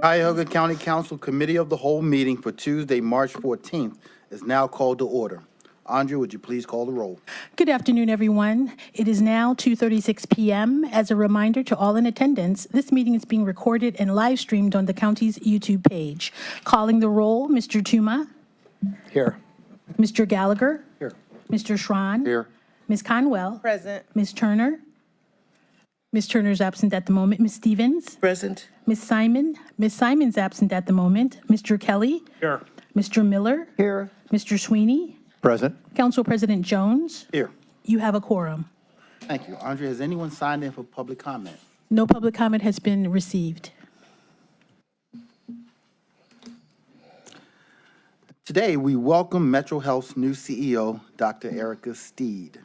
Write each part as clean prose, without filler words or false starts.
Cuyahoga County Council Committee of the Whole meeting for Tuesday, March 14th is now called to order. Andrea, would you please call the roll? Good afternoon, everyone. It is now 2:36 p.m. As a reminder to all in attendance, this meeting is being recorded and live streamed on the county's YouTube page. Calling the roll, Mr. Tuma, Here. Mr. Gallagher, Here. Mr. Schran, Here. Ms. Conwell, Present. Ms. Turner. Ms. Turner's absent at the moment. Ms. Stevens, Present. Ms. Simon. Ms. Simon's absent at the moment. Mr. Kelly, Here. Mr. Miller, Here. Mr. Sweeney, Present. Council President Jones. Here. You have a quorum. Thank you. Andrea, has anyone signed in for public comment? No public comment has been received. Today, we welcome Metro Health's new CEO, Dr. Erica Steed.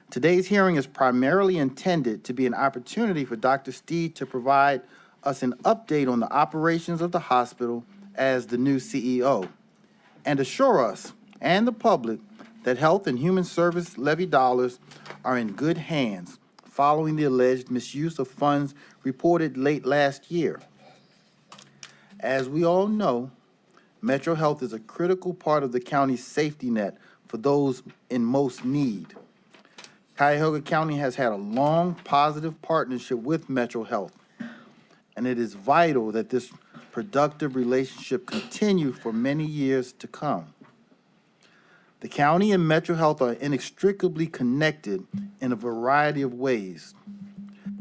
Today's hearing is primarily intended to be an opportunity for Dr. Steed to provide us an update on the operations of the hospital as the new CEO and assure us and the public that Health and Human Service levy dollars are in good hands following the alleged misuse of funds reported late last year. As we all know, Metro Health is a critical part of the county's safety net for those in most need. Cuyahoga County has had a long, positive partnership with Metro Health, and it is vital that this productive relationship continue for many years to come. The county and Metro Health are inextricably connected in a variety of ways.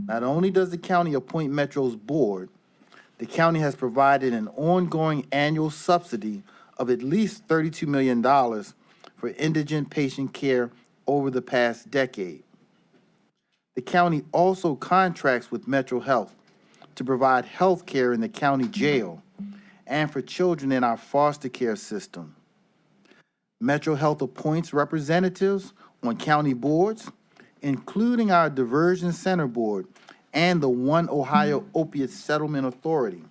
Not only does the county appoint Metro's board, the county has provided an ongoing annual subsidy of at least $32 million for indigent patient care over the past decade. The county also contracts with Metro Health to provide health care in the county jail and for children in our foster care system. Metro Health appoints representatives on county boards, including our Diversion Center Board and the One Ohio Opiate Settlement Authority.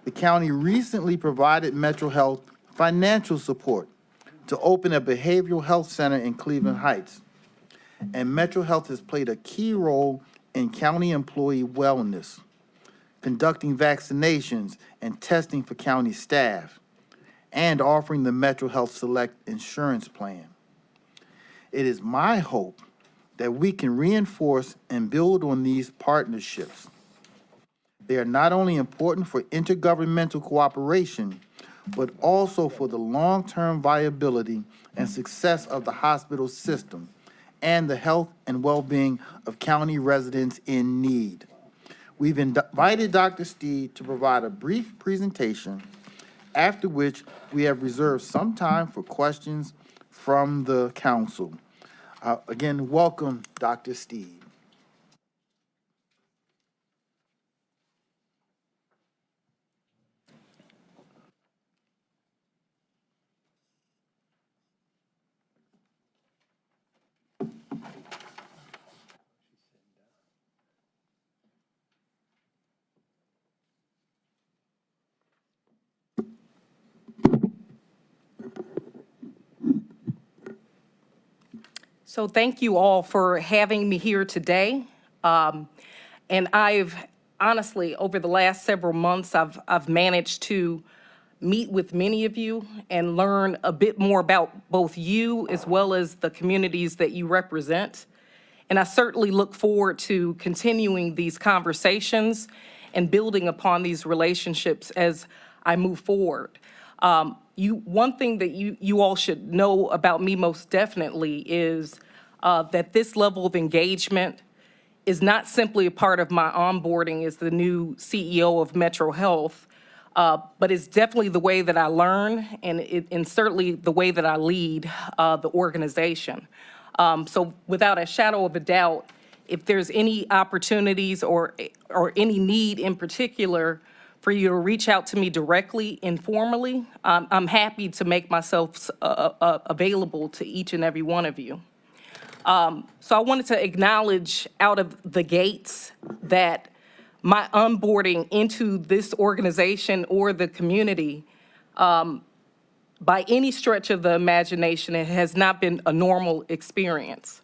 The county recently provided Metro Health financial support to open a behavioral health center in Cleveland Heights. And Metro Health has played a key role in county employee wellness, conducting vaccinations and testing for county staff, and offering the Metro Health Select insurance plan. It is my hope that we can reinforce and build on these partnerships. They are not only important for intergovernmental cooperation, but also for the long-term viability and success of the hospital system and the health and well-being of county residents in need. We've invited Dr. Steed to provide a brief presentation, after which we have reserved some time for questions from the council. Again, welcome, Dr. Steed. So thank you all for having me here today. And I've honestly, over the last several months, I've managed to meet with many of you and learn a bit more about both you as well as the communities that you represent. And I certainly look forward to continuing these conversations and building upon these relationships as I move forward. One thing that you all should know about me most definitely is that this level of engagement is not simply a part of my onboarding as the new CEO of Metro Health, but it's definitely the way that I learn and certainly the way that I lead the organization. So without a shadow of a doubt, if there's any opportunities or any need in particular for you to reach out to me directly, informally, I'm happy to make myself available to each and every one of you. So I wanted to acknowledge out of the gates that my onboarding into this organization or the community, by any stretch of the imagination, it has not been a normal experience.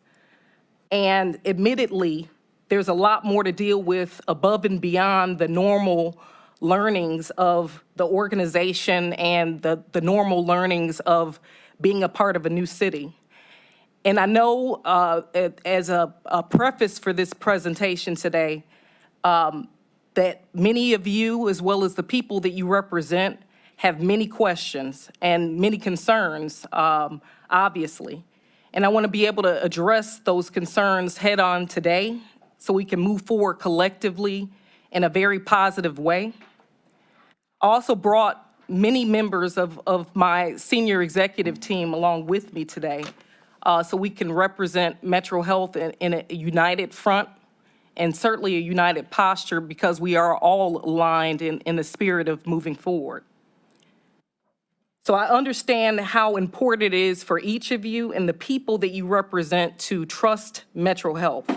And admittedly, there's a lot more to deal with above and beyond the normal learnings of the organization and the normal learnings of being a part of a new city. And I know as a preface for this presentation today, that many of you, as well as the people that you represent, have many questions and many concerns, obviously. And I want to be able to address those concerns head on today so we can move forward collectively in a very positive way. I also brought many members of my senior executive team along with me today so we can represent Metro Health in a united front and certainly a united posture, because we are all aligned in the spirit of moving forward. So I understand how important it is for each of you and the people that you represent to trust Metro Health,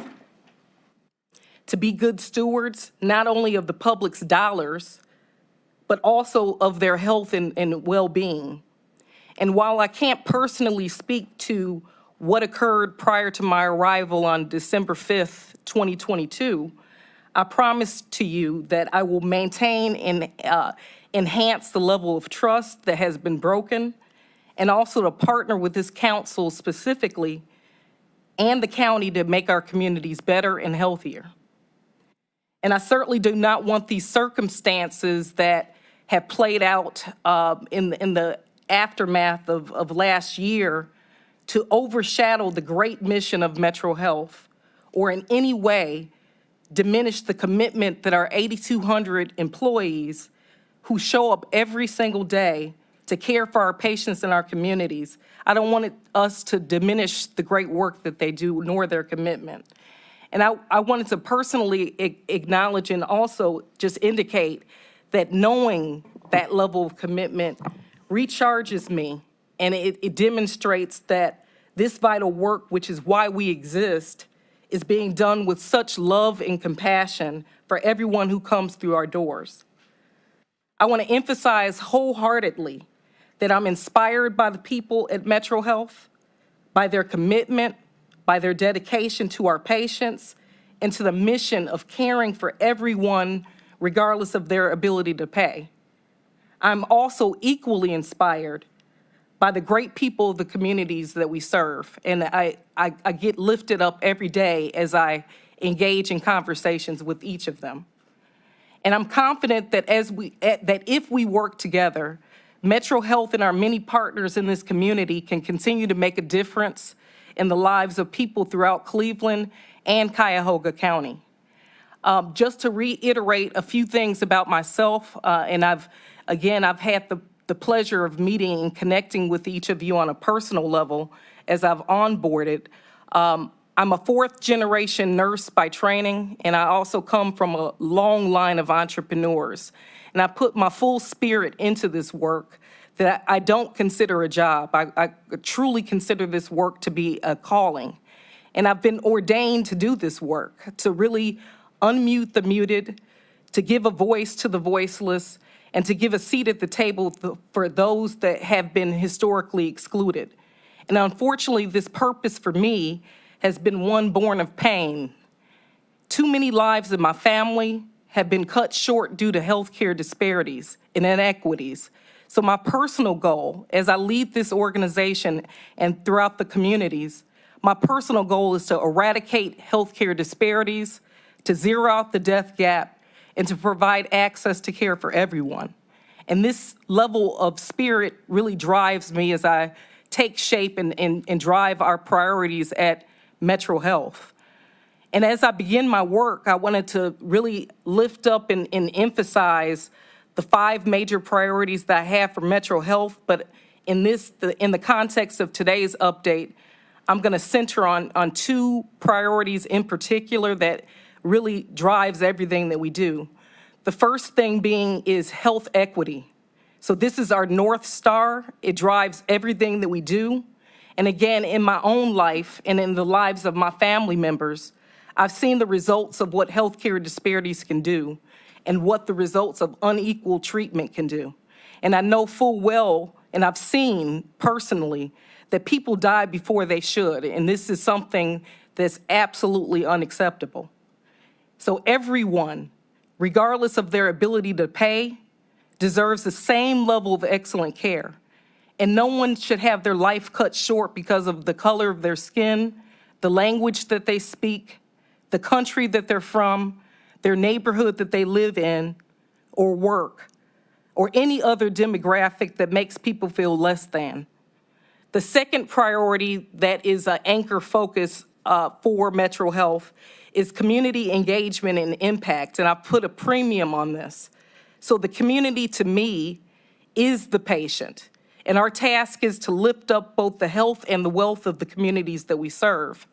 to be good stewards, not only of the public's dollars, but also of their health and well-being. And while I can't personally speak to what occurred prior to my arrival on December 5th, 2022, I promise to you that I will maintain and enhance the level of trust that has been broken, and also to partner with this council specifically and the county to make our communities better and healthier. And I certainly do not want these circumstances that have played out in the aftermath of last year to overshadow the great mission of Metro Health, or in any way diminish the commitment that our 8,200 employees who show up every single day to care for our patients in our communities. I don't want us to diminish the great work that they do, nor their commitment. And I wanted to personally acknowledge and also just indicate that knowing that level of commitment recharges me, and it demonstrates that this vital work, which is why we exist, is being done with such love and compassion for everyone who comes through our doors. I want to emphasize wholeheartedly that I'm inspired by the people at Metro Health, by their commitment, by their dedication to our patients, and to the mission of caring for everyone regardless of their ability to pay. I'm also equally inspired by the great people of the communities that we serve, and I get lifted up every day as I engage in conversations with each of them. And I'm confident that that if we work together, Metro Health and our many partners in this community can continue to make a difference in the lives of people throughout Cleveland and Cuyahoga County. Just to reiterate a few things about myself, and I've had the pleasure of meeting and connecting with each of you on a personal level as I've onboarded. I'm a fourth-generation nurse by training, and I also come from a long line of entrepreneurs. And I put my full spirit into this work that I don't consider a job. I truly consider this work to be a calling. And I've been ordained to do this work, to really unmute the muted, to give a voice to the voiceless, and to give a seat at the table for those that have been historically excluded. And unfortunately, this purpose for me has been one born of pain. Too many lives in my family have been cut short due to healthcare disparities and inequities. So my personal goal, as I lead this organization and throughout the communities, my personal goal is to eradicate healthcare disparities, to zero out the death gap, and to provide access to care for everyone. And this level of spirit really drives me as I take shape and drive our priorities at Metro Health. And as I begin my work, I wanted to really lift up and emphasize the 5 major priorities that I have for Metro Health. But in the context of today's update, I'm going to center on 2 priorities in particular that really drives everything that we do. The first thing being is health equity. So this is our North Star. It drives everything that we do. And again, in my own life and in the lives of my family members, I've seen the results of what healthcare disparities can do and what the results of unequal treatment can do. And I know full well, and I've seen personally, that people die before they should. And this is something that's absolutely unacceptable. So everyone, regardless of their ability to pay, deserves the same level of excellent care. And no one should have their life cut short because of the color of their skin, the language that they speak, the country that they're from, their neighborhood that they live in or work, or any other demographic that makes people feel less than. The second priority that is an anchor focus for Metro Health is community engagement and impact, and I put a premium on this. So the community, to me, is the patient, and our task is to lift up both the health and the wealth of the communities that we serve.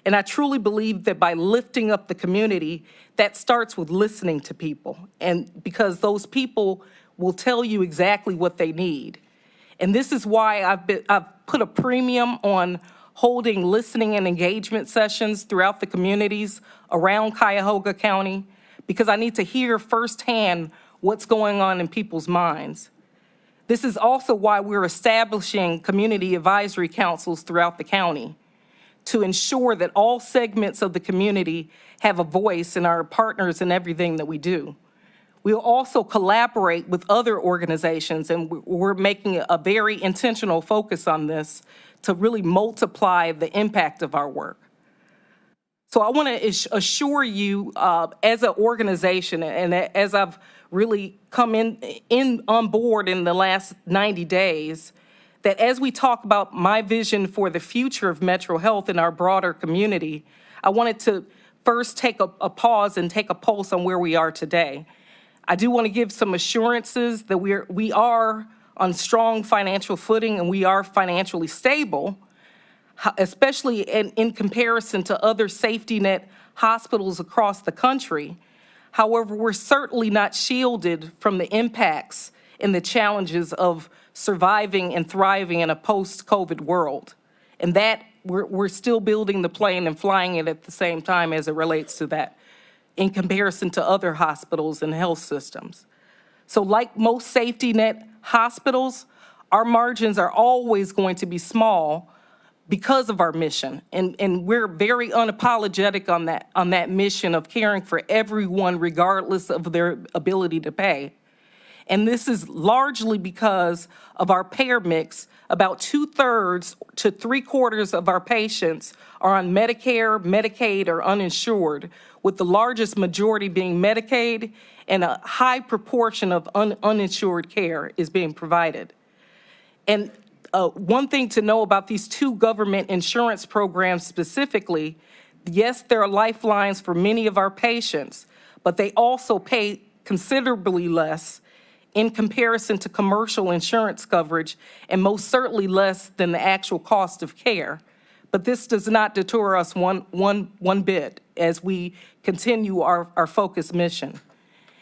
And I truly believe that by lifting up the community, that starts with listening to people, and because those people will tell you exactly what they need. And this is why I've put a premium on holding listening and engagement sessions throughout the communities around Cuyahoga County, because I need to hear firsthand what's going on in people's minds. This is also why we're establishing community advisory councils throughout the county to ensure that all segments of the community have a voice and are partners in everything that we do. We'll also collaborate with other organizations, and we're making a very intentional focus on this to really multiply the impact of our work. So I want to assure you, as an organization, and as I've really come on board in the last 90 days, that as we talk about my vision for the future of Metro Health in our broader community, I wanted to first take a pause and take a pulse on where we are today. I do want to give some assurances that we are on strong financial footing and we are financially stable, especially in comparison to other safety net hospitals across the country. However, we're certainly not shielded from the impacts and the challenges of surviving and thriving in a post-COVID world. And that we're still building the plane and flying it at the same time as it relates to that, in comparison to other hospitals and health systems. So like most safety net hospitals, our margins are always going to be small because of our mission. And we're very unapologetic on that mission of caring for everyone regardless of their ability to pay. And this is largely because of our payer mix. About 2/3 to 3/4 of our patients are on Medicare, Medicaid, or uninsured, with the largest majority being Medicaid, and a high proportion of uninsured care is being provided. And one thing to know about these two government insurance programs specifically, yes, there are lifelines for many of our patients, but they also pay considerably less in comparison to commercial insurance coverage, and most certainly less than the actual cost of care. But this does not deter us one bit as we continue our focused mission.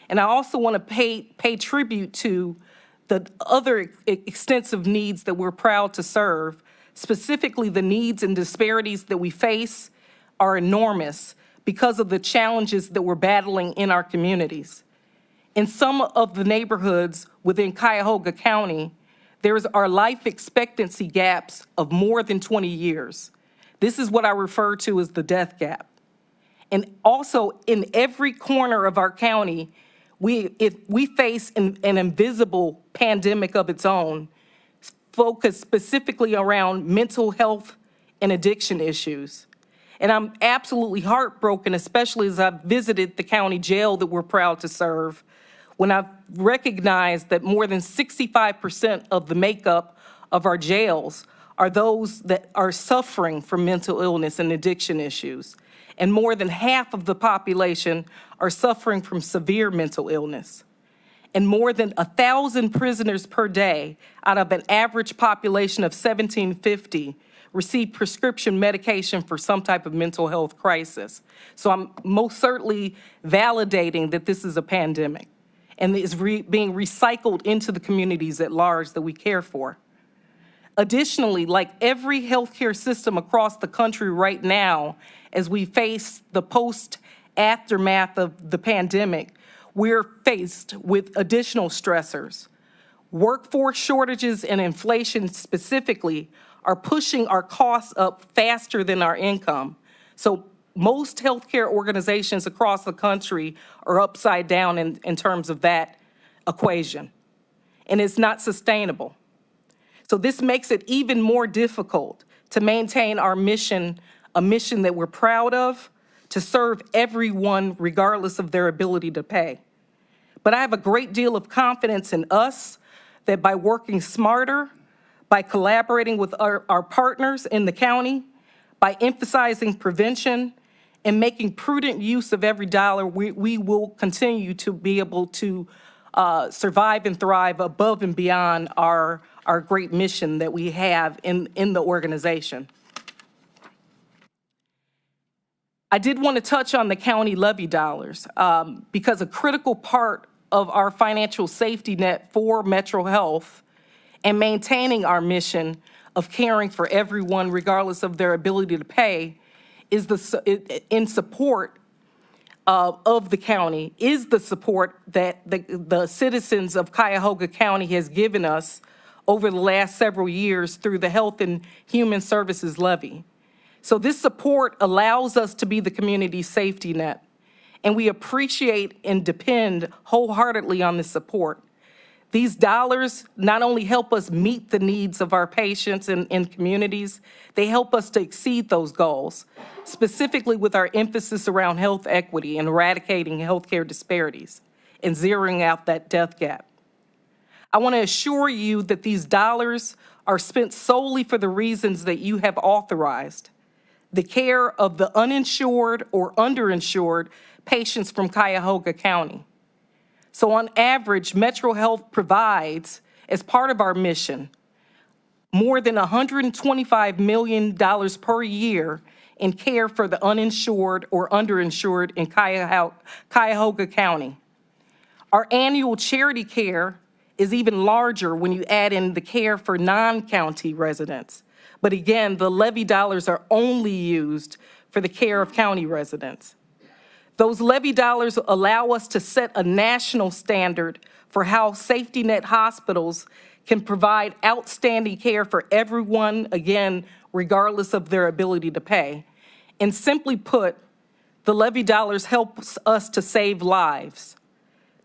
And I also want to pay tribute to the other extensive needs that we're proud to serve. Specifically, the needs and disparities that we face are enormous because of the challenges that we're battling in our communities. In some of the neighborhoods within Cuyahoga County, are life expectancy gaps of more than 20 years. This is what I refer to as the death gap. And also, in every corner of our county, we face an invisible pandemic of its own, focused specifically around mental health and addiction issues. And I'm absolutely heartbroken, especially as I've visited the county jail that we're proud to serve, when I've recognized that more than 65% of the makeup of our jails are those that are suffering from mental illness and addiction issues. And more than half of the population are suffering from severe mental illness. And more than 1,000 prisoners per day out of an average population of 1,750 receive prescription medication for some type of mental health crisis. So I'm most certainly validating that this is a pandemic and is being recycled into the communities at large that we care for. Additionally, like every healthcare system across the country right now, as we face the post-aftermath of the pandemic, we're faced with additional stressors. Workforce shortages and inflation specifically are pushing our costs up faster than our income. So most healthcare organizations across the country are upside down in terms of that equation, and it's not sustainable. So this makes it even more difficult to maintain our mission, a mission that we're proud of, to serve everyone regardless of their ability to pay. But I have a great deal of confidence in us that by working smarter, by collaborating with our partners in the county, by emphasizing prevention and making prudent use of every dollar, we will continue to be able to survive and thrive above and beyond our great mission that we have in the organization. I did want to touch on the county levy dollars because a critical part of our financial safety net for Metro Health and maintaining our mission of caring for everyone regardless of their ability to pay is in support of the county, is the support that the citizens of Cuyahoga County has given us over the last several years through the Health and Human Services levy. So this support allows us to be the community safety net, and we appreciate and depend wholeheartedly on this support. These dollars not only help us meet the needs of our patients and communities, they help us to exceed those goals, specifically with our emphasis around health equity and eradicating healthcare disparities and zeroing out that death gap. I want to assure you that these dollars are spent solely for the reasons that you have authorized: the care of the uninsured or underinsured patients from Cuyahoga County. So on average, Metro Health provides, as part of our mission, more than $125 million per year in care for the uninsured or underinsured in Cuyahoga County. Our annual charity care is even larger when you add in the care for non-county residents. But again, the levy dollars are only used for the care of county residents. Those levy dollars allow us to set a national standard for how safety net hospitals can provide outstanding care for everyone, again, regardless of their ability to pay. And simply put, the levy dollars help us to save lives.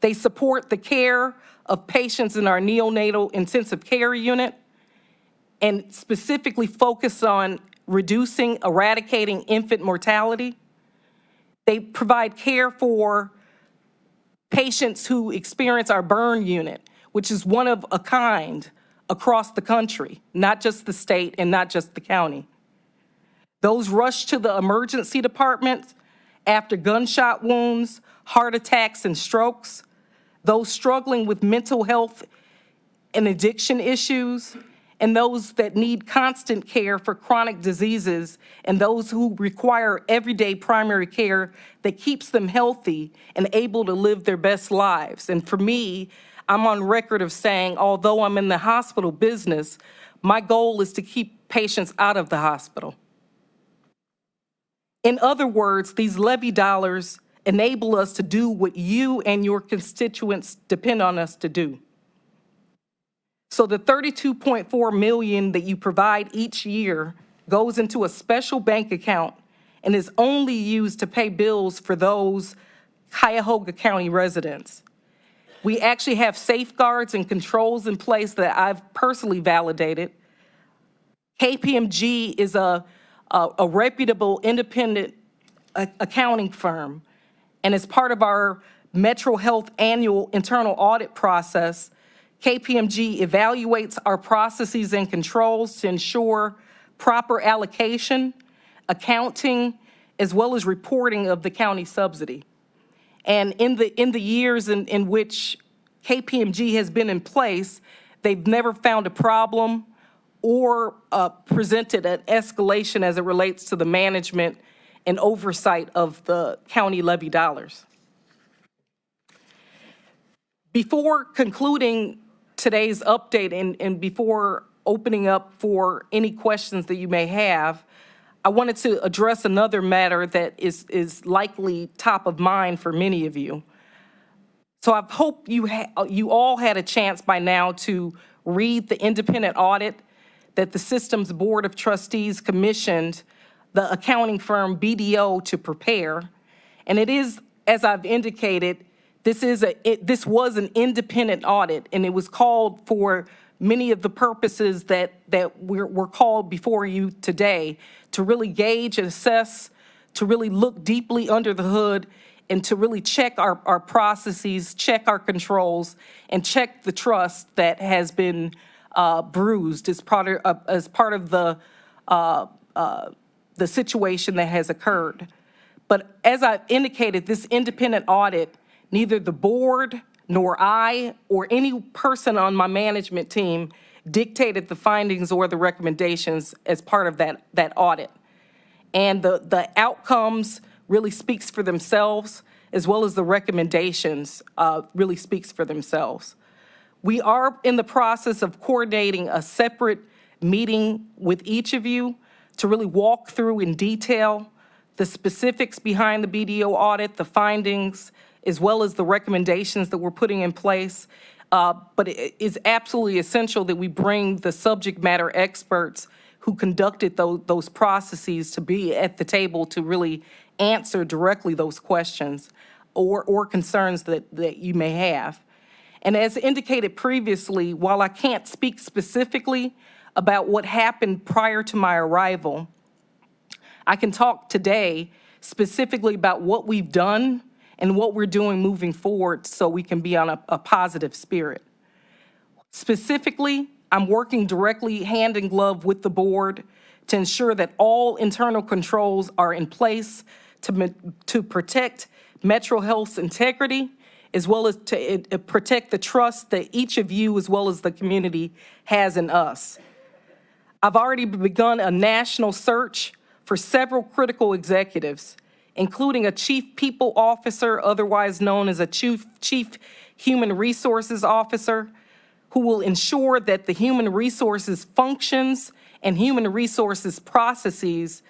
They support the care of patients in our neonatal intensive care unit and specifically focus on reducing, eradicating infant mortality. They provide care for patients who experience our burn unit, which is one of a kind across the country, not just the state and not just the county. Those rush to the emergency department after gunshot wounds, heart attacks, and strokes. Those struggling with mental health and addiction issues, and those that need constant care for chronic diseases, and those who require everyday primary care that keeps them healthy and able to live their best lives. And for me, I'm on record of saying, although I'm in the hospital business, my goal is to keep patients out of the hospital. In other words, these levy dollars enable us to do what you and your constituents depend on us to do. So the $32.4 million that you provide each year goes into a special bank account and is only used to pay bills for those Cuyahoga County residents. We actually have safeguards and controls in place that I've personally validated. KPMG is a reputable independent accounting firm, and as part of our Metro Health annual internal audit process, KPMG evaluates our processes and controls to ensure proper allocation, accounting, as well as reporting of the county subsidy. And in the years in which KPMG has been in place, they've never found a problem or presented an escalation as it relates to the management and oversight of the county levy dollars. Before concluding today's update and before opening up for any questions that you may have, I wanted to address another matter that is likely top of mind for many of you. So I hope you all had a chance by now to read the independent audit that the Systems Board of Trustees commissioned the accounting firm BDO to prepare. And it is, as I've indicated, this was an independent audit, and it was called for many of the purposes that we're called before you today, to really gauge and assess, to really look deeply under the hood, and to really check our processes, check our controls, and check the trust that has been bruised as part of the situation that has occurred. But as I indicated, this independent audit, neither the board nor I or any person on my management team dictated the findings or the recommendations as part of that audit. And the outcomes really speaks for themselves, as well as the recommendations really speaks for themselves. We are in the process of coordinating a separate meeting with each of you to really walk through in detail the specifics behind the BDO audit, the findings, as well as the recommendations that we're putting in place. But it is absolutely essential that we bring the subject matter experts who conducted those processes to be at the table to really answer directly those questions or concerns that you may have. And as indicated previously, while I can't speak specifically about what happened prior to my arrival, I can talk today specifically about what we've done and what we're doing moving forward so we can be on a positive spirit. Specifically, I'm working directly hand in glove with the board to ensure that all internal controls are in place to protect Metro Health's integrity, as well as to protect the trust that each of you, as well as the community, has in us. I've already begun a national search for several critical executives, including a chief people officer, otherwise known as a chief human resources officer, who will ensure that the human resources functions and human resources processes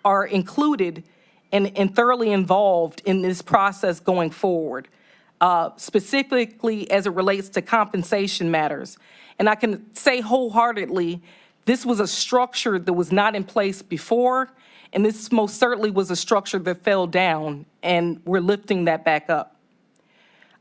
are included and thoroughly involved in this process going forward, specifically as it relates to compensation matters. And I can say wholeheartedly, this was a structure that was not in place before, and this most certainly was a structure that fell down, and we're lifting that back up.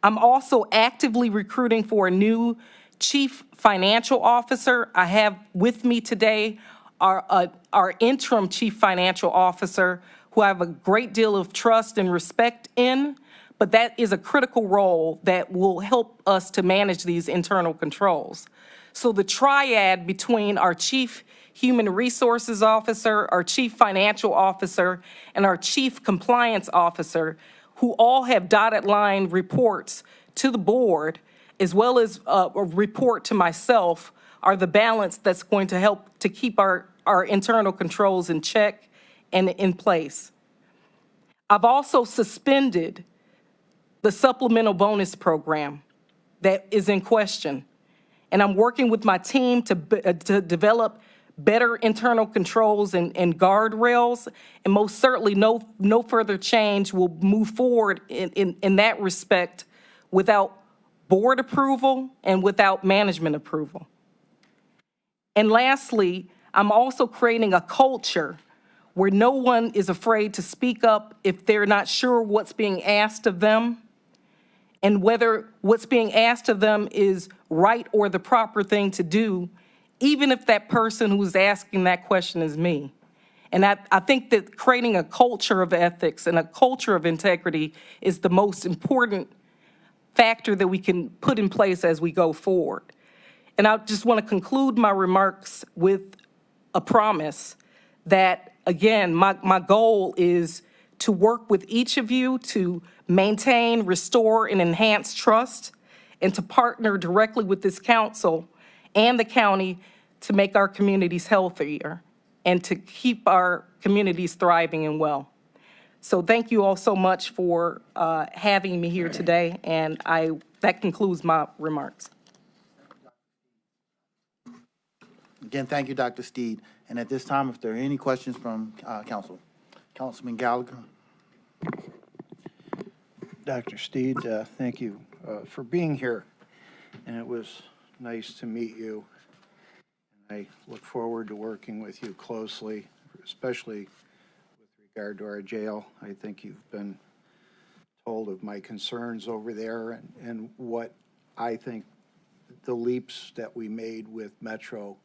I'm also actively recruiting for a new chief financial officer. I have with me today our interim chief financial officer, who I have a great deal of trust and respect in, but that is a critical role that will help us to manage these internal controls. So the triad between our chief human resources officer, our chief financial officer, and our chief compliance officer, who all have dotted line reports to the board, as well as a report to myself, are the balance that's going to help to keep our internal controls in check and in place. I've also suspended the supplemental bonus program that is in question. And I'm working with my team to develop better internal controls and guardrails, and most certainly no further change will move forward in that respect without board approval and without management approval. And lastly, I'm also creating a culture where no one is afraid to speak up if they're not sure what's being asked of them, and whether what's being asked of them is right or the proper thing to do, even if that person who's asking that question is me. And I think that creating a culture of ethics and a culture of integrity is the most important factor that we can put in place as we go forward. And I just want to conclude my remarks with a promise that, again, my goal is to work with each of you to maintain, restore, and enhance trust, and to partner directly with this council and the county to make our communities healthier and to keep our communities thriving and well. So thank you all so much for having me here today, and that concludes my remarks. Again, thank you, Dr. Steed. And at this time, if there are any questions from council. Councilman Gallagher. Dr. Steed, thank you for being here, and it was nice to meet you. I look forward to working with you closely, especially regard to our jail. I think you've been told of my concerns over there and what I think the leaps that we made with Metro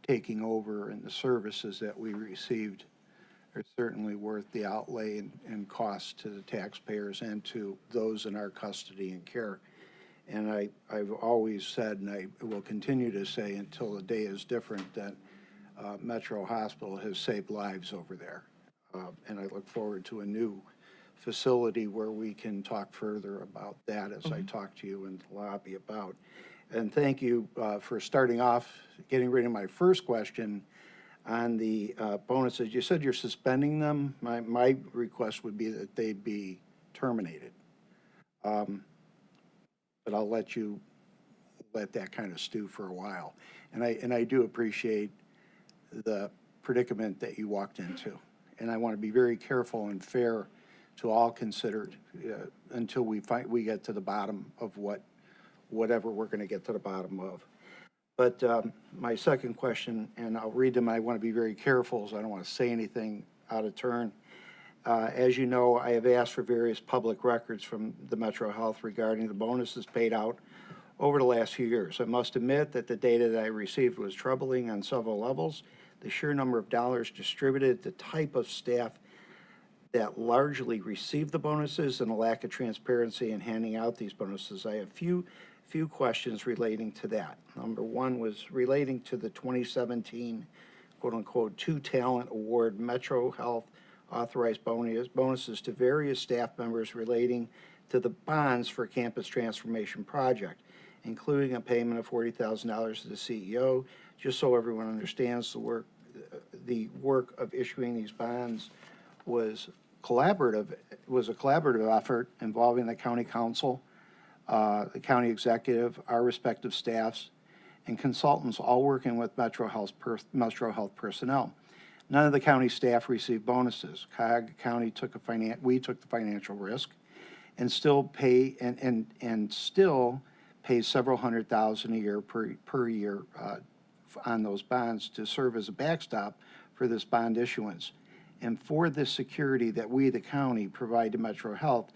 taking over and the services that we received are certainly worth the outlay and cost to the taxpayers and to those in our custody and care. And I've always said, and I will continue to say until the day is different, that Metro Hospital has saved lives over there. And I look forward to a new facility where we can talk further about that as I talk to you in the lobby about. And thank you for starting off, getting rid of my first question on the bonuses. You said you're suspending them. My request would be that they be terminated. But I'll let you let that kind of stew for a while. And I do appreciate the predicament that you walked into. And I want to be very careful and fair to all considered until we get to the bottom of whatever we're going to get to the bottom of. But my second question, and I'll read them, I want to be very careful, so I don't want to say anything out of turn. As you know, I have asked for various public records from the Metro Health regarding the bonuses paid out over the last few years. I must admit that the data that I received was troubling on several levels. The sheer number of dollars distributed, the type of staff that largely received the bonuses, and a lack of transparency in handing out these bonuses. I have few questions relating to that. Number one was relating to the 2017 quote-unquote Two Talent Award. Metro Health authorized bonuses to various staff members relating to the bonds for Campus Transformation Project, including a payment of $40,000 to the CEO. Just so everyone understands, the work of issuing these bonds was a collaborative effort involving the county council, the county executive, our respective staffs, and consultants, all working with Metro Health personnel. None of the county staff received bonuses. Cuyahoga County we took the financial risk, and still pay and still pays several $100,000 a year per year on those bonds to serve as a backstop for this bond issuance. And for this security that we, the county, provide to Metro Health,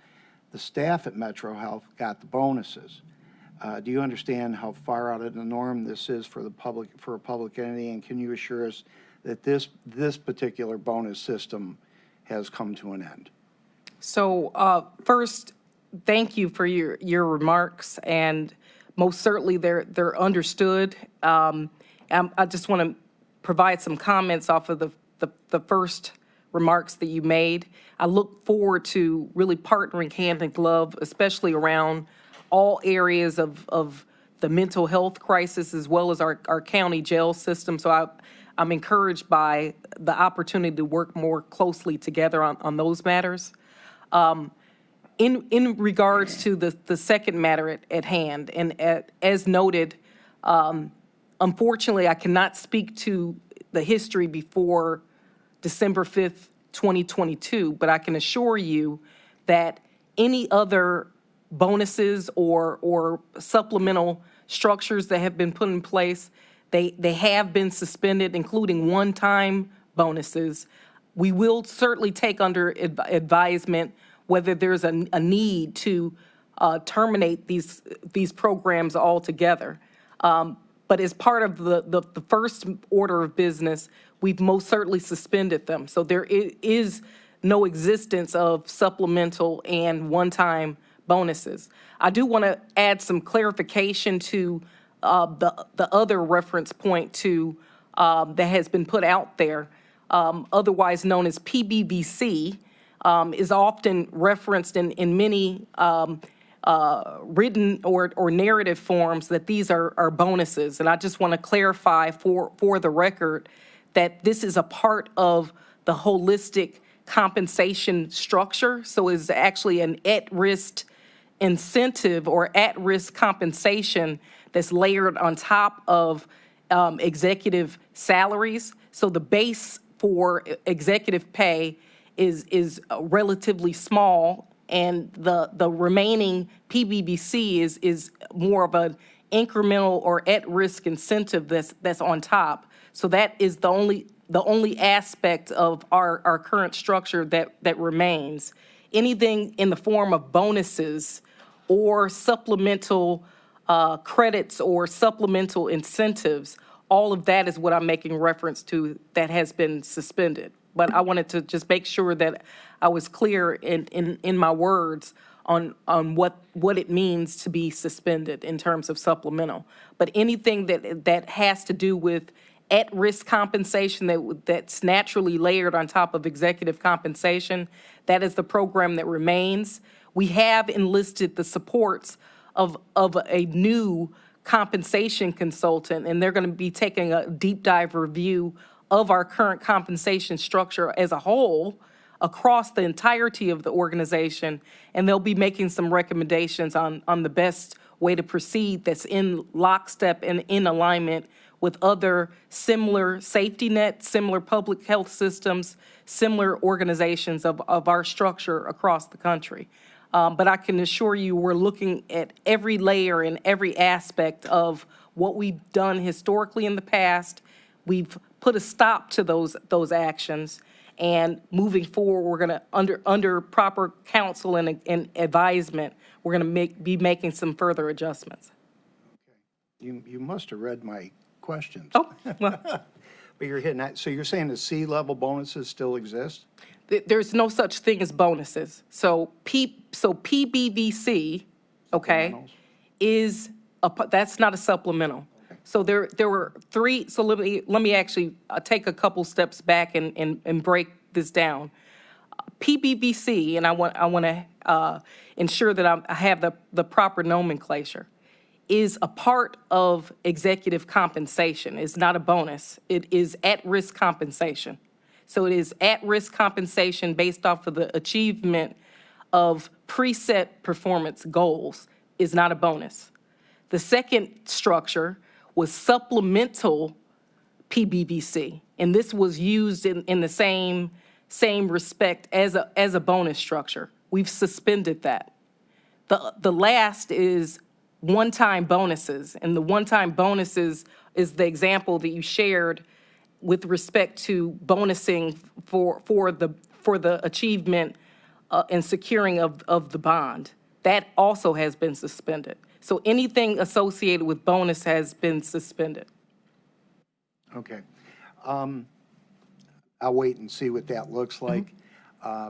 the staff at Metro Health got the bonuses. Do you understand how far out of the norm this is for a public entity? And can you assure us that this particular bonus system has come to an end? So first, thank you for your remarks, and most certainly they're understood. I just want to provide some comments off of the first remarks that you made. I look forward to really partnering hand in glove, especially around all areas of the mental health crisis as well as our county jail system. So I'm encouraged by the opportunity to work more closely together on those matters. In regards to the second matter at hand, and as noted, unfortunately, I cannot speak to the history before December 5th, 2022, but I can assure you that any other bonuses or supplemental structures that have been put in place, they have been suspended, including one-time bonuses. We will certainly take under advisement whether there's a need to terminate these programs altogether. But as part of the first order of business, we've most certainly suspended them. So there is no existence of supplemental and one-time bonuses. I do want to add some clarification to the other reference point that has been put out there, otherwise known as PBBC, is often referenced in many written or narrative forms that these are bonuses. And I just want to clarify for the record that this is a part of the holistic compensation structure. So it's actually an at-risk incentive or at-risk compensation that's layered on top of executive salaries. So the base for executive pay is relatively small, and the remaining PBBC is more of an incremental or at-risk incentive that's on top. So that is the only the only aspect of our current structure that remains. Anything in the form of bonuses or supplemental credits or supplemental incentives, all of that is what I'm making reference to that has been suspended. But I wanted to just make sure that I was clear in my words on what it means to be suspended in terms of supplemental. But anything that has to do with at-risk compensation that's naturally layered on top of executive compensation, that is the program that remains. We have enlisted the supports of a new compensation consultant, and they're going to be taking a deep dive review of our current compensation structure as a whole across the entirety of the organization, and they'll be making some recommendations on the best way to proceed that's in lockstep and in alignment with other similar safety nets, similar public health systems, similar organizations of our structure across the country. But I can assure you we're looking at every layer and every aspect of what we've done historically in the past. We've put a stop to those actions. And moving forward, we're going to, under proper counsel and advisement, we're going to be making some further adjustments. You must have read my questions. Oh, well, But you're hitting that, so you're saying the C-level bonuses still exist? there's no such thing as bonuses. So PBVC, okay, Supplementals? is that's not a supplemental. So there were three. So let me actually take a couple steps back and break this down. PBVC, and I want to ensure that I have the proper nomenclature, is a part of executive compensation. It's not a bonus. It is at-risk compensation. So it is at-risk compensation based off of the achievement of preset performance goals. Is not a bonus. The second structure was supplemental PBVC, and this was used in the same respect as a bonus structure. We've suspended that. The last is one-time bonuses, and the one-time bonuses is the example that you shared with respect to bonusing for the achievement and securing of the bond. That also has been suspended. So anything associated with bonus has been suspended. Okay. I'll wait and see what that looks like,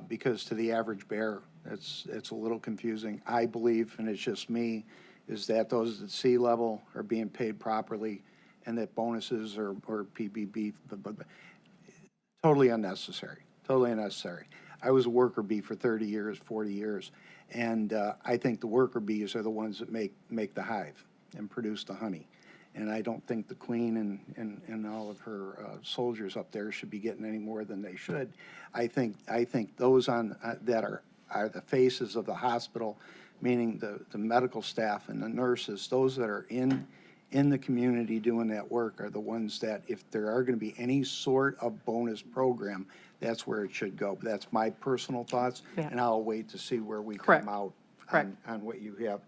because to the average bear, it's a little confusing. I believe, and it's just me, is that those at C level are being paid properly, and that bonuses or PBB, totally unnecessary, totally unnecessary. I was a worker bee for 30 years, 40 years, and I think the worker bees are the ones that make the hive and produce the honey. And I don't think the queen and all of her soldiers up there should be getting any more than they should. I think those that are the faces of the hospital, meaning the medical staff and the nurses, those that are in the community doing that work are the ones that, if there are going to be any sort of bonus program, that's where it should go. But that's my personal thoughts, Yeah. and I'll wait to see where we Correct. come out Correct. on what you have.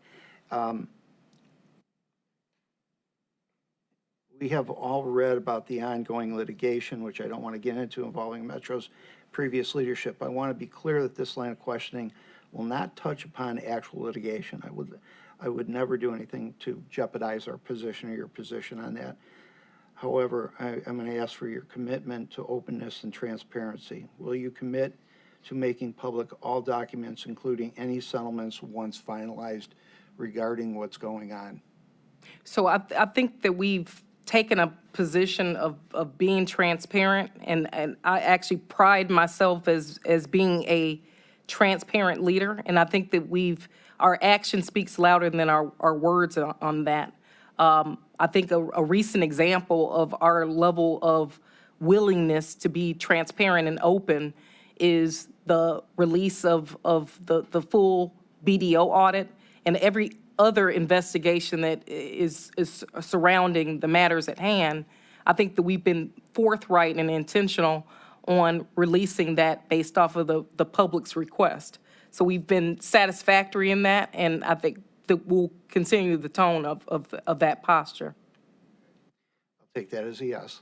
We have all read about the ongoing litigation, which I don't want to get into, involving Metro's previous leadership. I want to be clear that this line of questioning will not touch upon actual litigation. I would never do anything to jeopardize our position or your position on that. However, I'm going to ask for your commitment to openness and transparency. Will you commit to making public all documents, including any settlements once finalized, regarding what's going on? So I think that we've taken a position of being transparent, and I actually pride myself as being a transparent leader, and I think that our action speaks louder than our words on that. I think a recent example of our level of willingness to be transparent and open is the release of the full BDO audit and every other investigation that is surrounding the matters at hand. I think that we've been forthright and intentional on releasing that based off of the public's request. So we've been satisfactory in that, and I think that we'll continue the tone of that posture. I'll take that as a yes.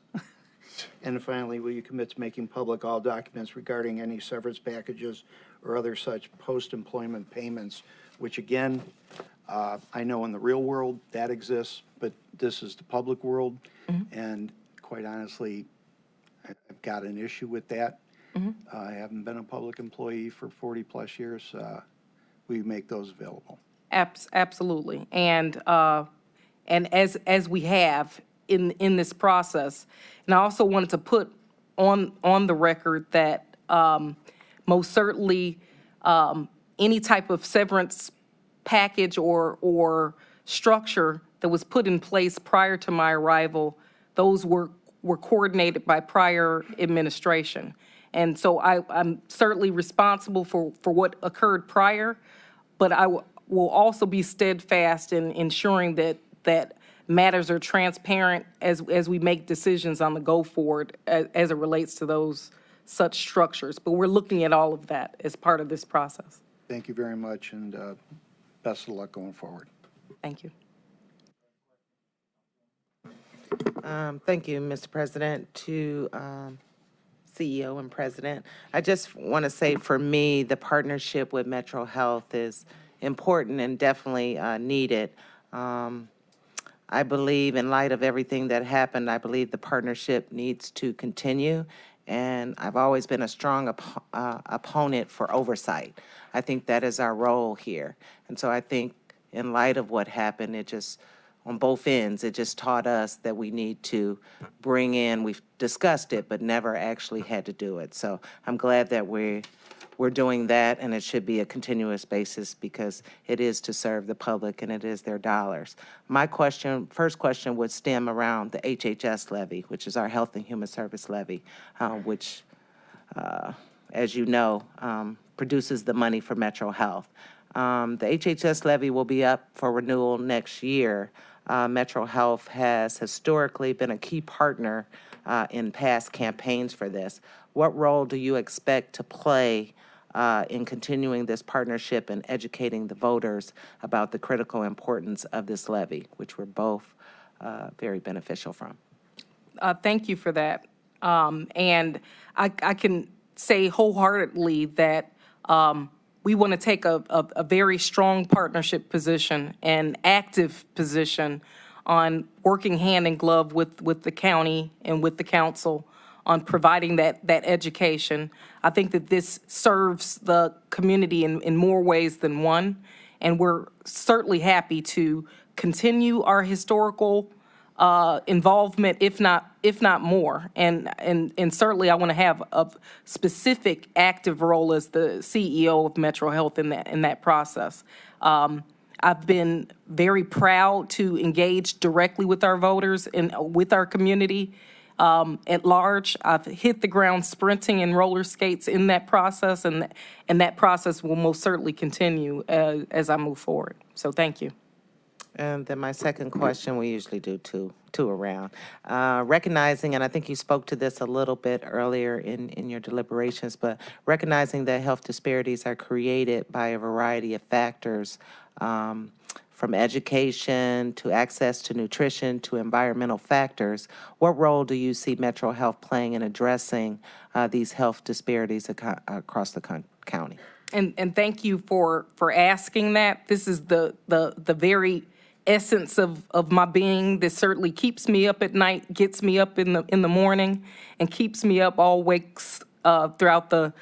And finally, will you commit to making public all documents regarding any severance packages or other such post-employment payments, which again, I know in the real world that exists, but this is the public world. And quite honestly, I've got an issue with that. I haven't been a public employee for 40-plus years. We make those available. Absolutely. And as we have in this process, and I also wanted to put on the record that most certainly any type of severance package or structure that was put in place prior to my arrival, those were coordinated by prior administration. And so I'm certainly responsible for what occurred prior, but I will also be steadfast in ensuring that matters are transparent as we make decisions on the go forward as it relates to those such structures. But we're looking at all of that as part of this process. Thank you very much, and best of luck going forward. Thank you. Thank you, Mr. President. To CEO and President, I just want to say, for me, the partnership with Metro Health is important and definitely needed. I believe, in light of everything that happened, I believe the partnership needs to continue, and I've always been a strong opponent for oversight. I think that is our role here. And so I think in light of what happened, it just, on both ends, it just taught us that we need to bring in, we've discussed it, but never actually had to do it. So I'm glad that we're doing that, and it should be a continuous basis because it is to serve the public and it is their dollars. My first question would stem around the HHS levy, which is our Health and Human Service levy, which, as you know, produces the money for Metro Health. The HHS levy will be up for renewal next year. Metro Health has historically been a key partner in past campaigns for this. What role do you expect to play in continuing this partnership and educating the voters about the critical importance of this levy, which we're both very beneficial from? Thank you for that. And I can say wholeheartedly that we want to take a very strong partnership position and active position on working hand in glove with the county and with the council on providing that education. I think that this serves the community in more ways than one, and we're certainly happy to continue our historical involvement, if not more. And certainly I want to have a specific active role as the CEO of Metro Health in that process. I've been very proud to engage directly with our voters and with our community at large. I've hit the ground sprinting in roller skates in that process, and that process will most certainly continue as I move forward. So thank you. And then my second question, we usually do two around. Recognizing, and I think you spoke to this a little bit earlier in your deliberations, but recognizing that health disparities are created by a variety of factors, from education to access to nutrition to environmental factors, what role do you see Metro Health playing in addressing these health disparities across the county? And thank you for asking that. This is the very essence of my being. This certainly keeps me up at night, gets me up in the morning, and keeps me up all wakes throughout the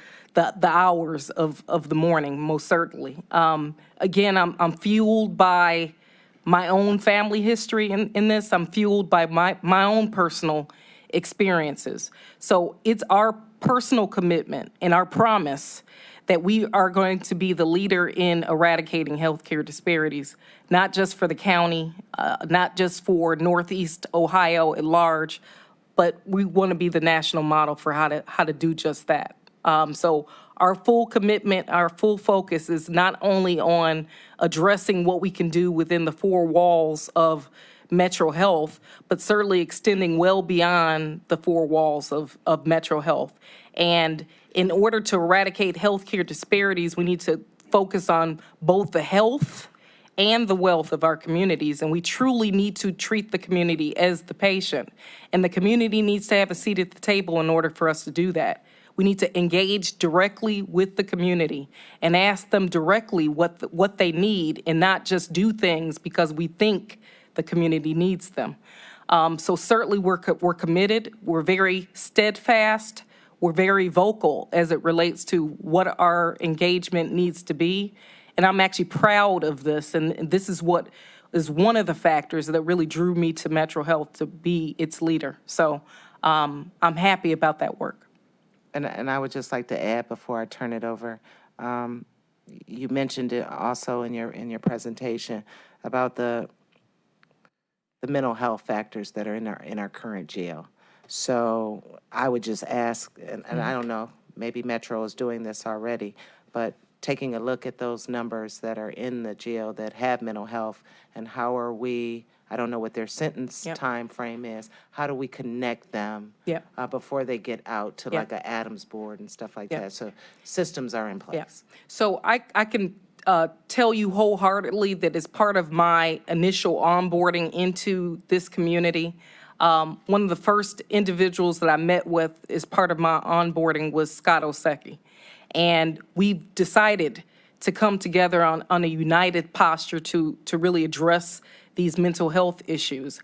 hours of the morning, most certainly. Again, I'm fueled by my own family history in this. I'm fueled by my own personal experiences. So it's our personal commitment and our promise that we are going to be the leader in eradicating healthcare disparities, not just for the county, not just for Northeast Ohio at large, but we want to be the national model for how to do just that. So our full commitment, our full focus is not only on addressing what we can do within the four walls of Metro Health, but certainly extending well beyond the four walls of Metro Health. And in order to eradicate healthcare disparities, we need to focus on both the health and the wealth of our communities, and we truly need to treat the community as the patient. And the community needs to have a seat at the table in order for us to do that. We need to engage directly with the community and ask them directly what they need, and not just do things because we think the community needs them. So certainly we're committed. We're very steadfast. We're very vocal as it relates to what our engagement needs to be. And I'm actually proud of this. And this is what is one of the factors that really drew me to Metro Health to be its leader. So I'm happy about that work. And I would just like to add before I turn it over, you mentioned it also in your presentation about the mental health factors that are in our current jail. So I would just ask, and I don't know, maybe Metro is doing this already, but taking a look at those numbers that are in the jail that have mental health, and how are we, I don't know what their sentence Yep. time frame is, how do we connect them Yep. before they get out to Yep. like a Adams board and stuff like Yep. that? So systems are in place. Yes. So I can tell you wholeheartedly that as part of my initial onboarding into this community, one of the first individuals that I met with as part of my onboarding was Scott Osecki. And we've decided to come together on a united posture to really address these mental health issues.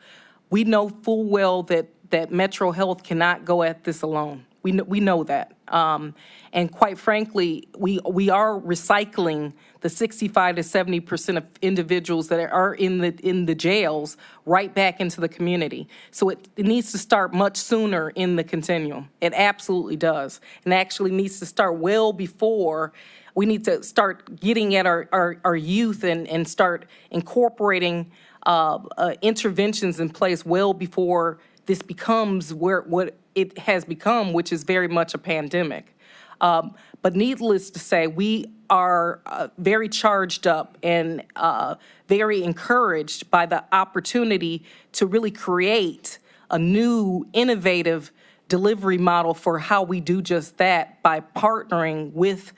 We know full well that Metro Health cannot go at this alone. We know that. And quite frankly, we are recycling the 65 to 70% of individuals that are in the jails right back into the community. So it needs to start much sooner in the continuum. It absolutely does. And actually needs to start well before. We need to start getting at our youth and start incorporating interventions in place well before this becomes what it has become, which is very much a pandemic. But needless to say, we are very charged up and very encouraged by the opportunity to really create a new, innovative delivery model for how we do just that by partnering with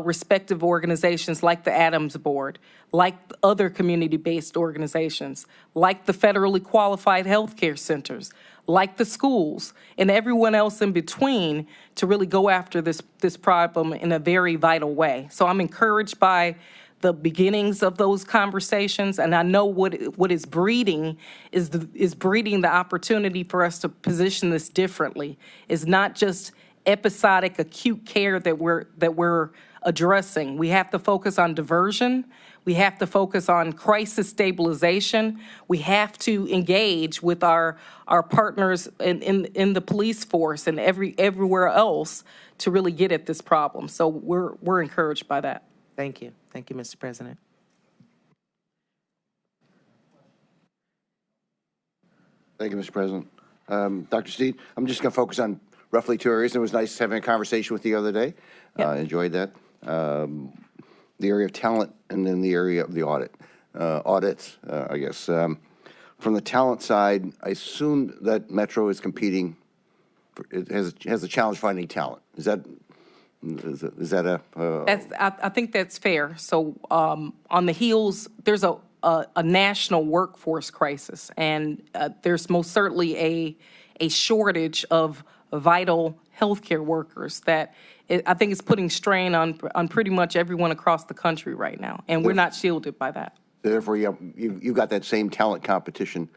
respective organizations like the Adams Board, like other community-based organizations, like the federally qualified healthcare centers, like the schools, and everyone else in between to really go after this problem in a very vital way. So I'm encouraged by the beginnings of those conversations, and I know what is breeding is breeding the opportunity for us to position this differently. It's not just episodic acute care that we're addressing. We have to focus on diversion. We have to focus on crisis stabilization. We have to engage with our partners in the police force and everywhere else to really get at this problem. So we're encouraged by that. Thank you. Thank you, Mr. President. Thank you, Mr. President. Dr. Steed, I'm just going to focus on roughly two areas. It was nice having a conversation with you the other day. Yep. Enjoyed that. The area of talent and then the area of the audits, I guess. From the talent side, I assume that Metro is competing, it has a challenge finding talent. Is that a? I think that's fair. So on the heels, there's a national workforce crisis, and there's most certainly a shortage of vital healthcare workers that I think is putting strain on pretty much everyone across the country right now, and we're not shielded by that. Therefore, you've got that same talent competition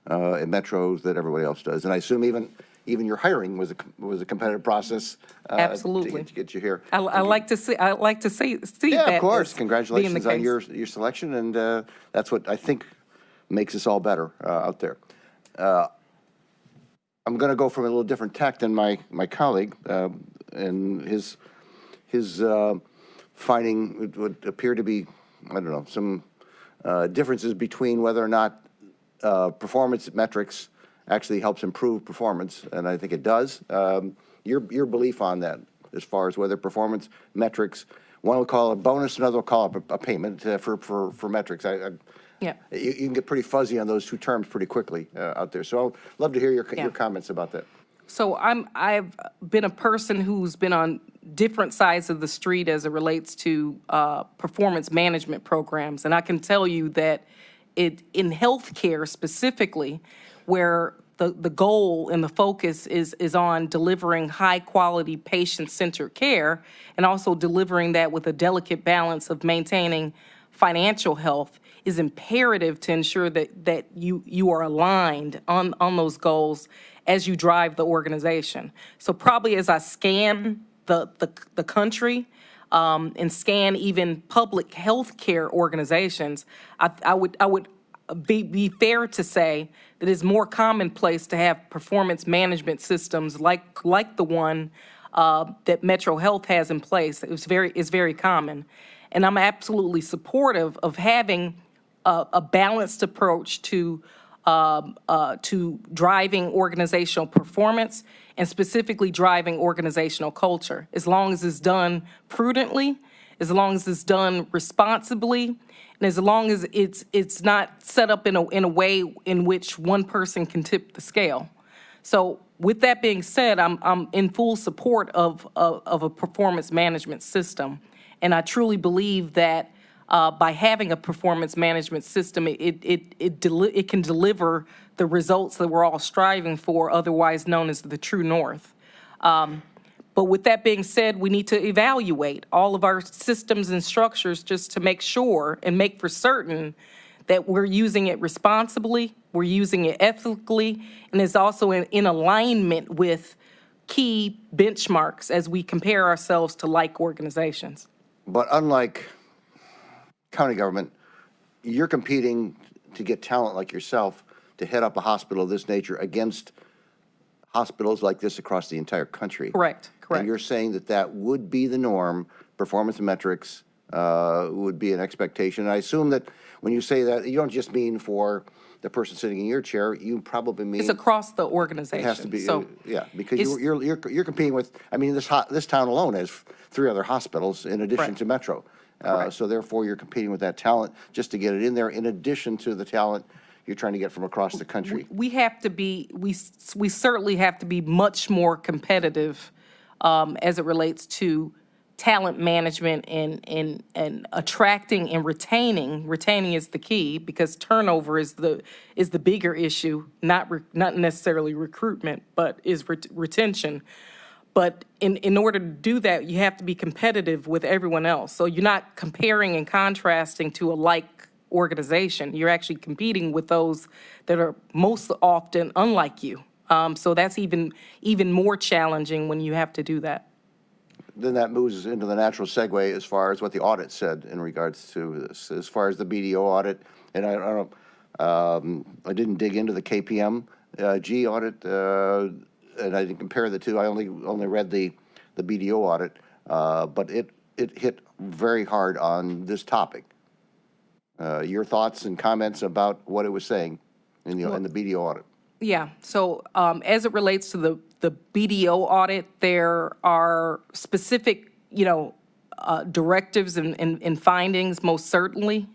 at Metro that everybody else does, and I assume even your hiring was a competitive process. Absolutely. To get you here. I like to see Yeah, that of course. as Congratulations being the on case. your selection, and that's what I think makes us all better out there. I'm going to go from a little different tack than my colleague, and his finding would appear to be, I don't know, some differences between whether or not performance metrics actually helps improve performance, and I think it does. Your belief on that, as far as whether performance metrics, one will call it a bonus, another will call it a payment for metrics. Yeah. You can get pretty fuzzy on those two terms pretty quickly out there. So I'd love to hear your comments about that. So I've been a person who's been on different sides of the street as it relates to performance management programs, and I can tell you that in healthcare specifically, where the goal and the focus is on delivering high-quality, patient-centered care, and also delivering that with a delicate balance of maintaining financial health, is imperative to ensure that you are aligned on those goals as you drive the organization. So probably as I scan the country and scan even public healthcare organizations, I would be fair to say that it's more commonplace to have performance management systems like the one that Metro Health has in place. It's very common. And I'm absolutely supportive of having a balanced approach to driving organizational performance and specifically driving organizational culture, as long as it's done prudently, as long as it's done responsibly, and as long as it's not set up in a way in which one person can tip the scale. So with that being said, I'm in full support of a performance management system, and I truly believe that by having a performance management system, it can deliver the results that we're all striving for, otherwise known as the true north. But with that being said, we need to evaluate all of our systems and structures just to make sure and make for certain that we're using it responsibly, we're using it ethically, and is also in alignment with key benchmarks as we compare ourselves to like organizations. But unlike county government, you're competing to get talent like yourself to head up a hospital of this nature against hospitals like this across the entire country. Correct. And you're saying that would be the norm, performance metrics would be an expectation. I assume that when you say that, you don't just mean for the person sitting in your chair, you probably mean. It's across the organization. It has to be, So yeah, because you're competing with, I mean, this town alone has 3 other hospitals in addition Correct. to Metro. Correct. So therefore, you're competing with that talent just to get it in there, in addition to the talent you're trying to get from across the country. we have to be, we certainly have to be much more competitive as it relates to talent management and attracting and retaining. Retaining is the key, because turnover is the bigger issue, not necessarily recruitment, but is retention. But in order to do that, you have to be competitive with everyone else. So you're not comparing and contrasting to a like organization. You're actually competing with those that are most often unlike you. So that's even more challenging when you have to do that. Then that moves into the natural segue as far as what the audit said in regards to this, as far as the BDO audit. And I don't know, I didn't dig into the KPMG audit, and I didn't compare the two. I only read the BDO audit, but it hit very hard on this topic. Your thoughts and comments about what it was saying in the BDO audit? Yeah, so as it relates to the BDO audit, there are specific, directives and findings, most certainly.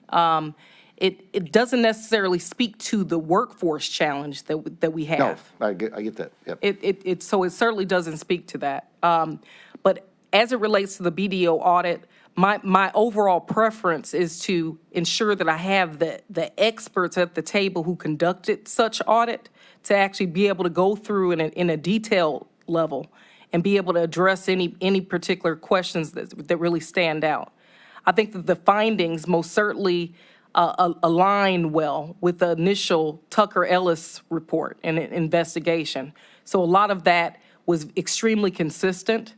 It doesn't necessarily speak to the workforce challenge that we have. No, I get that, yep. So it certainly doesn't speak to that. But as it relates to the BDO audit, my overall preference is to ensure that I have the experts at the table who conducted such audit to actually be able to go through in a detailed level and be able to address any particular questions that really stand out. I think that the findings most certainly align well with the initial Tucker Ellis report and investigation. So a lot of that was extremely consistent.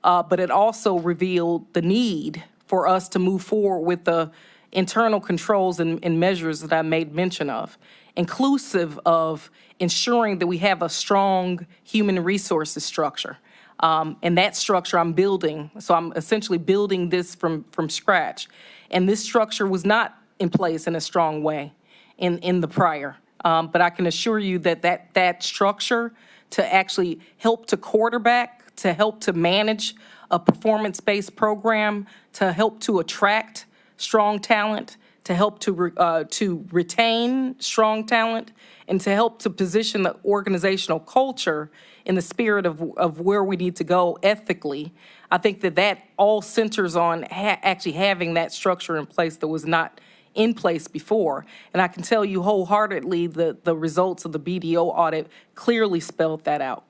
But it also revealed the need for us to move forward with the internal controls and measures that I made mention of, inclusive of ensuring that we have a strong human resources structure. And that structure I'm building, so I'm essentially building this from scratch. And this structure was not in place in a strong way in the prior. But I can assure you that structure to actually help to quarterback, to help to manage a performance-based program, to help to attract strong talent, to help to retain strong talent and to help to position the organizational culture in the spirit of where we need to go ethically. I think that all centers on actually having that structure in place that was not in place before. And I can tell you wholeheartedly the results of the BDO audit clearly spelled that out.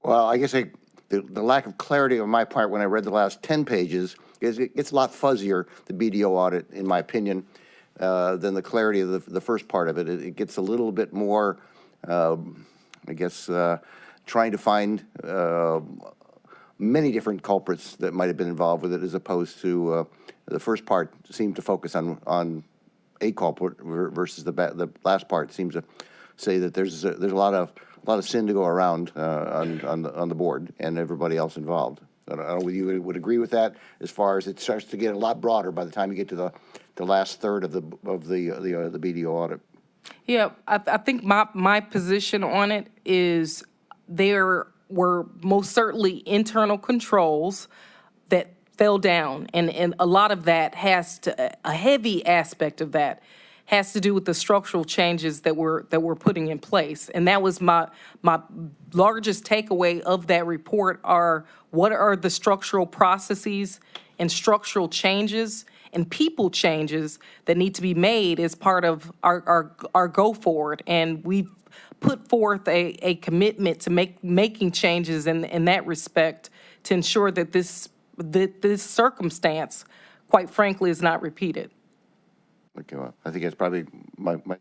Well, I guess the lack of clarity on my part when I read the last 10 pages is it's a lot fuzzier, the BDO audit, in my opinion, than the clarity of the first part of it. It gets a little bit more, I guess, trying to find many different culprits that might have been involved with it, as opposed to the first part seemed to focus on a culprit versus the last part seems to say that there's a lot of sin to go around on the board and everybody else involved. I don't know whether you would agree with that, as far as it starts to get a lot broader by the time you get to the last third of the BDO audit. Yeah, I think my position on it is there were most certainly internal controls that fell down, and a lot of that a heavy aspect of that has to do with the structural changes that we're putting in place. And that was my largest takeaway of that report what are the structural processes and structural changes and people changes that need to be made as part of our go forward. And we've put forth a commitment to making changes in that respect to ensure that this circumstance, quite frankly, is not repeated. Okay, well, I think that's probably my. All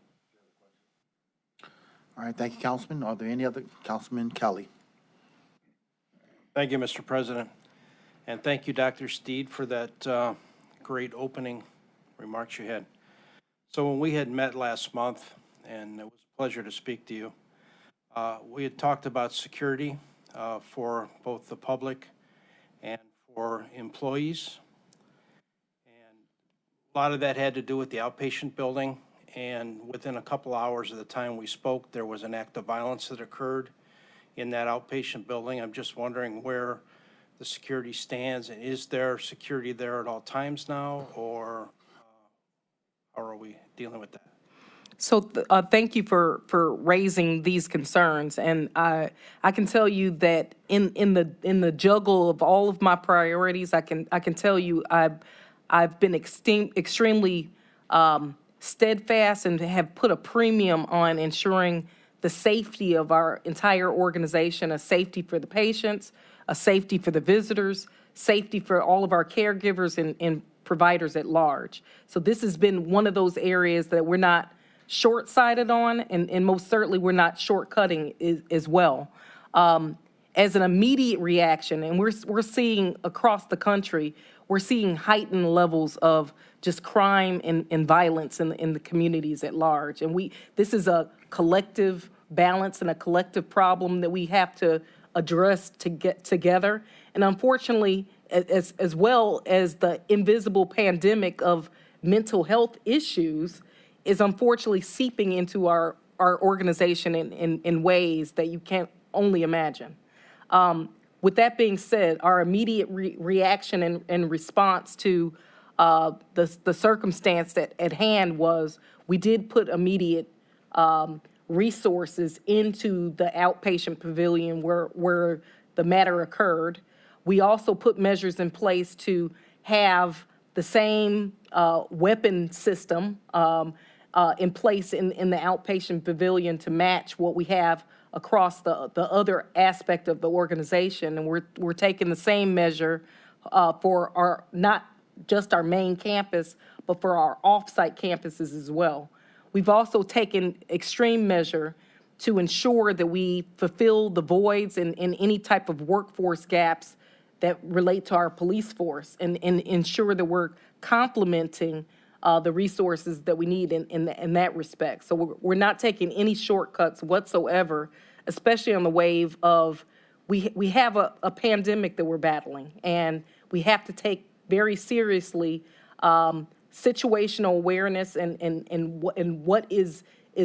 right, thank you, Councilman. Are there any other? Councilman Kelly. Thank you, Mr. President. And thank you, Dr. Steed, for that great opening remarks you had. So when we had met last month, and it was a pleasure to speak to you, we had talked about security for both the public and for employees. And a lot of that had to do with the outpatient building. And within a couple hours of the time we spoke, there was an act of violence that occurred in that outpatient building. I'm just wondering where the security stands, and is there security there at all times now, or how are we dealing with that? So thank you for raising these concerns, and I can tell you that in the juggle of all of my priorities, I can tell you I've been extremely steadfast and have put a premium on ensuring the safety of our entire organization, a safety for the patients, a safety for the visitors, safety for all of our caregivers and providers at large. So this has been one of those areas that we're not short-sighted on, and most certainly we're not shortcutting as well. As an immediate reaction, and we're seeing across the country, we're seeing heightened levels of just crime and violence in the communities at large. And this is a collective balance and a collective problem that we have to address to get together. And unfortunately, as well as the invisible pandemic of mental health issues is unfortunately seeping into our organization in ways that you can't only imagine. With that being said, our immediate reaction and response to the circumstance at hand was we did put immediate resources into the outpatient pavilion where the matter occurred. We also put measures in place to have the same weapon system in place in the outpatient pavilion to match what we have across the other aspect of the organization. And we're taking the same measure for our, not just our main campus, but for our off-site campuses as well. We've also taken extreme measure to ensure that we fulfill the voids in any type of workforce gaps that relate to our police force and ensure that we're complementing the resources that we need in that respect. So we're not taking any shortcuts whatsoever, especially on the wave of we have a pandemic that we're battling, and we have to take very seriously situational awareness and what is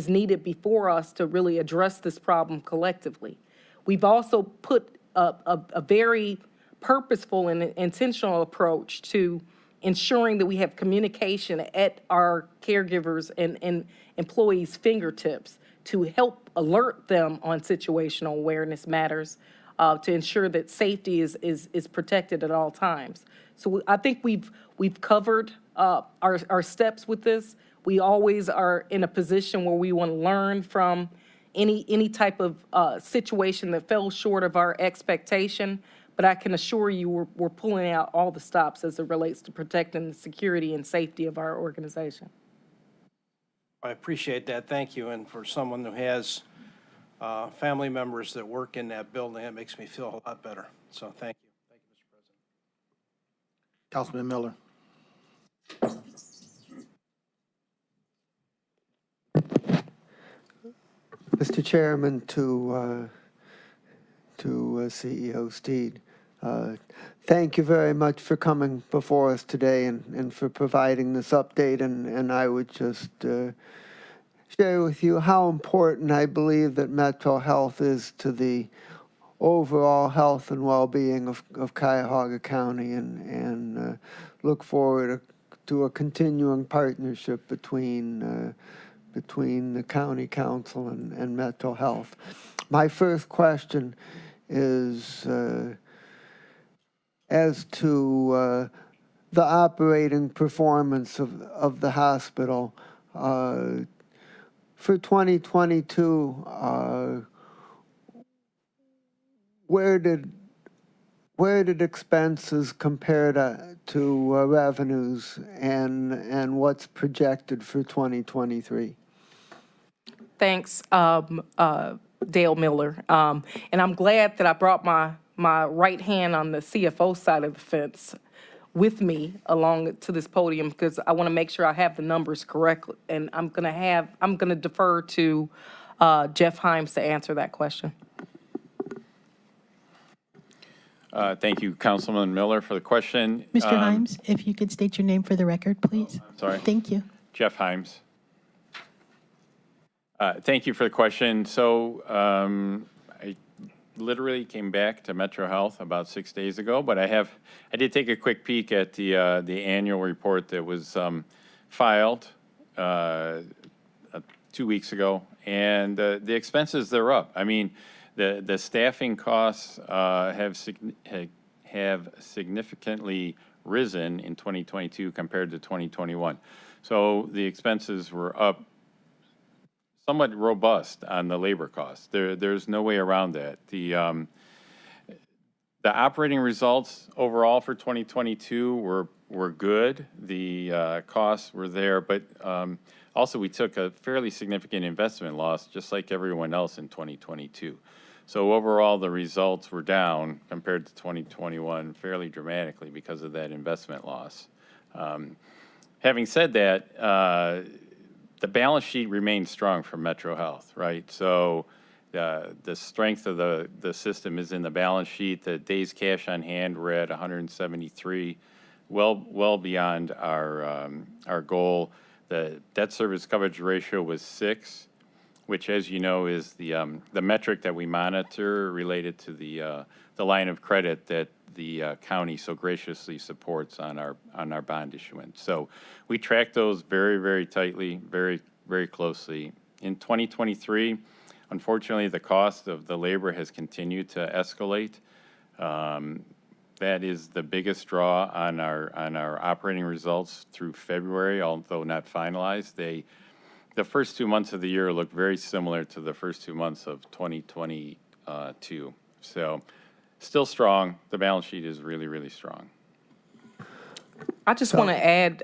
needed before us to really address this problem collectively. We've also put a very purposeful and intentional approach to ensuring that we have communication at our caregivers and employees' fingertips to help alert them on situational awareness matters, to ensure that safety is protected at all times. So I think we've covered our steps with this. We always are in a position where we want to learn from any type of situation that fell short of our expectation. But I can assure you, we're pulling out all the stops as it relates to protecting the security and safety of our organization. I appreciate that. Thank you. And for someone who has family members that work in that building, it makes me feel a lot better. So thank you. Thank you, Mr. President. Councilman Miller. Mr. Chairman, to CEO Steed, thank you very much for coming before us today and for providing this update. And I would just share with you how important I believe that Metro Health is to the overall health and well-being of Cuyahoga County, and look forward to a continuing partnership between the county council and Metro Health. My first question is as to the operating performance of the hospital. For 2022, where did expenses compare to revenues, and what's projected for 2023? Thanks, Dale Miller. And I'm glad that I brought my right hand on the CFO side of the fence with me along to this podium, because I want to make sure I have the numbers correct. And I'm going to defer to Jeff Himes to answer that question. Thank you, Councilman Miller, for the question. Mr. Himes, if you could state your name for the record, please. Sorry. Thank you. Jeff Himes. Thank you for the question. So I literally came back to Metro Health about 6 days ago, but I did take a quick peek at the annual report that was filed 2 weeks ago, and the expenses, they're up. I mean, the staffing costs have significantly risen in 2022 compared to 2021. So the expenses were up somewhat robust on the labor costs. There's no way around that. The operating results overall for 2022 were good. The costs were there, but also we took a fairly significant investment loss, just like everyone else in 2022. So overall, the results were down compared to 2021 fairly dramatically because of that investment loss. Having said that, the balance sheet remains strong for Metro Health, right? So the strength of the system is in the balance sheet. The days cash on hand were at 173, well beyond our goal. The debt service coverage ratio was 6, which, as you know, is the metric that we monitor related to the line of credit that the county so graciously supports on our bond issuance. So we track those very, very tightly, very, very closely. In 2023, unfortunately, the cost of the labor has continued to escalate. That is the biggest draw on our operating results through February, although not finalized. The first 2 months of the year look very similar to the first 2 months of 2022. So still strong. The balance sheet is really, really strong. I just want to add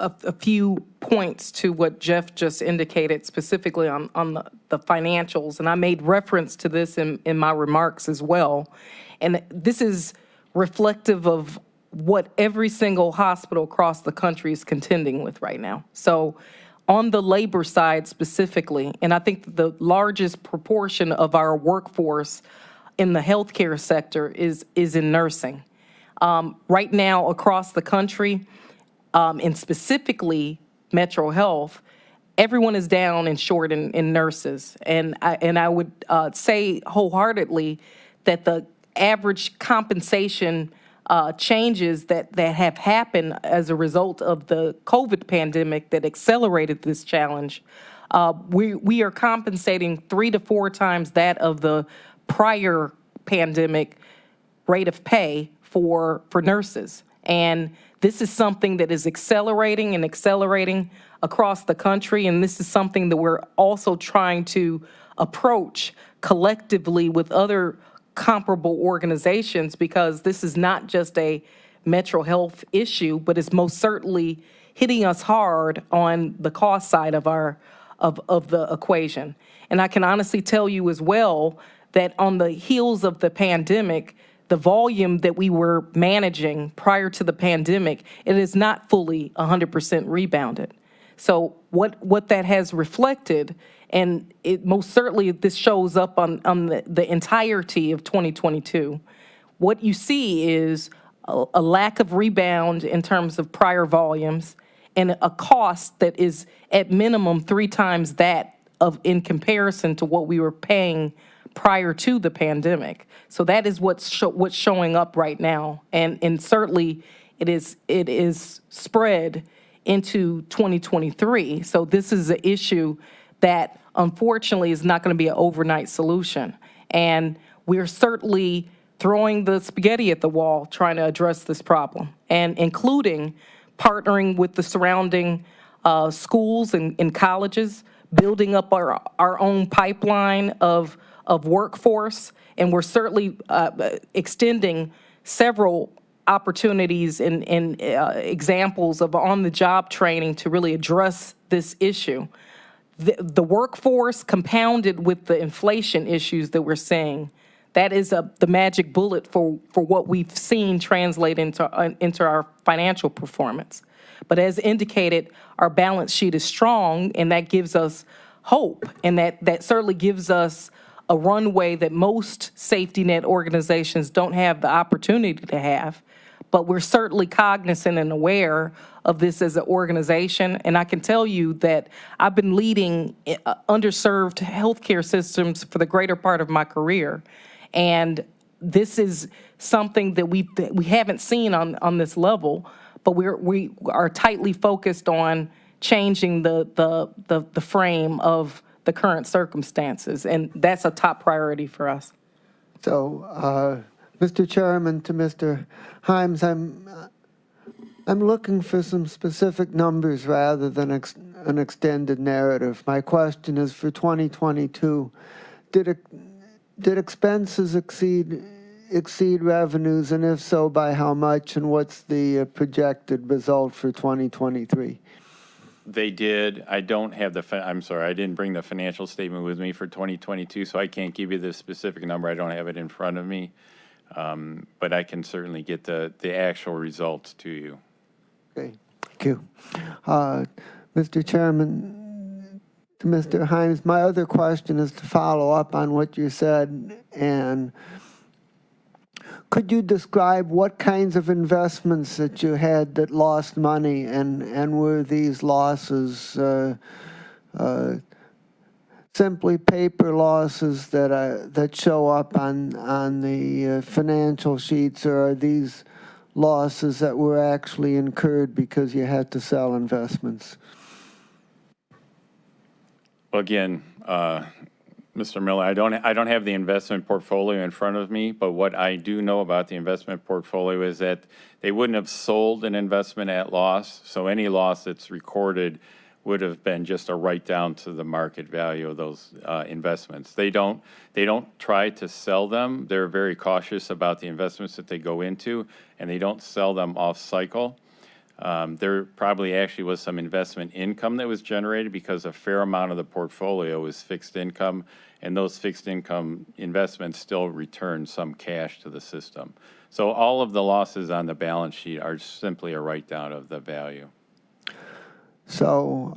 a few points to what Jeff just indicated, specifically on the financials. And I made reference to this in my remarks as well. And this is reflective of what every single hospital across the country is contending with right now. So on the labor side specifically, and I think the largest proportion of our workforce in the healthcare sector is in nursing. Right now across the country, and specifically Metro Health, everyone is down and short in nurses. And I would say wholeheartedly that the average compensation changes that have happened as a result of the COVID pandemic that accelerated this challenge, we are compensating 3 to 4 times that of the prior pandemic rate of pay for nurses. And this is something that is accelerating across the country, and this is something that we're also trying to approach collectively with other comparable organizations, because this is not just a Metro Health issue, but it's most certainly hitting us hard on the cost side of the equation. And I can honestly tell you as well that on the heels of the pandemic, the volume that we were managing prior to the pandemic, it is not fully 100% rebounded. So what that has reflected, and it most certainly this shows up on the entirety of 2022, what you see is a lack of rebound in terms of prior volumes and a cost that is at minimum 3 times that of in comparison to what we were paying prior to the pandemic. So that is what's showing up right now, and certainly it is spread into 2023. So this is an issue that unfortunately is not going to be an overnight solution, and we're certainly throwing the spaghetti at the wall trying to address this problem, and including partnering with the surrounding schools and colleges, building up our own pipeline of workforce, and we're certainly extending several opportunities and examples of on-the-job training to really address this issue. The workforce compounded with the inflation issues that we're seeing, that is the magic bullet for what we've seen translate into our financial performance. But as indicated, our balance sheet is strong, and that gives us hope, and that certainly gives us a runway that most safety net organizations don't have the opportunity to have. But we're certainly cognizant and aware of this as an organization. And I can tell you that I've been leading underserved healthcare systems for the greater part of my career. And this is something that we haven't seen on this level, but we are tightly focused on changing the frame of the current circumstances, and that's a top priority for us. So, Mr. Chairman, to Mr. Himes, I'm looking for some specific numbers rather than an extended narrative. My question is for 2022, did expenses exceed revenues, and if so, by how much, and what's the projected result for 2023? They did. I don't have I'm sorry, I didn't bring the financial statement with me for 2022, so I can't give you the specific number. I don't have it in front of me. But I can certainly get the actual results to you. Okay, thank you. Mr. Chairman, to Mr. Himes, my other question is to follow up on what you said, and could you describe what kinds of investments that you had that lost money, and were these losses simply paper losses that show up on the financial sheets, or are these losses that were actually incurred because you had to sell investments? Well, again, Mr. Miller, I don't have the investment portfolio in front of me, but what I do know about the investment portfolio is that they wouldn't have sold an investment at loss, so any loss that's recorded would have been just a write down to the market value of those investments. They don't try to sell them. They're very cautious about the investments that they go into, and they don't sell them off cycle. There probably actually was some investment income that was generated because a fair amount of the portfolio is fixed income, and those fixed income investments still return some cash to the system. So all of the losses on the balance sheet are simply a write down of the value. So,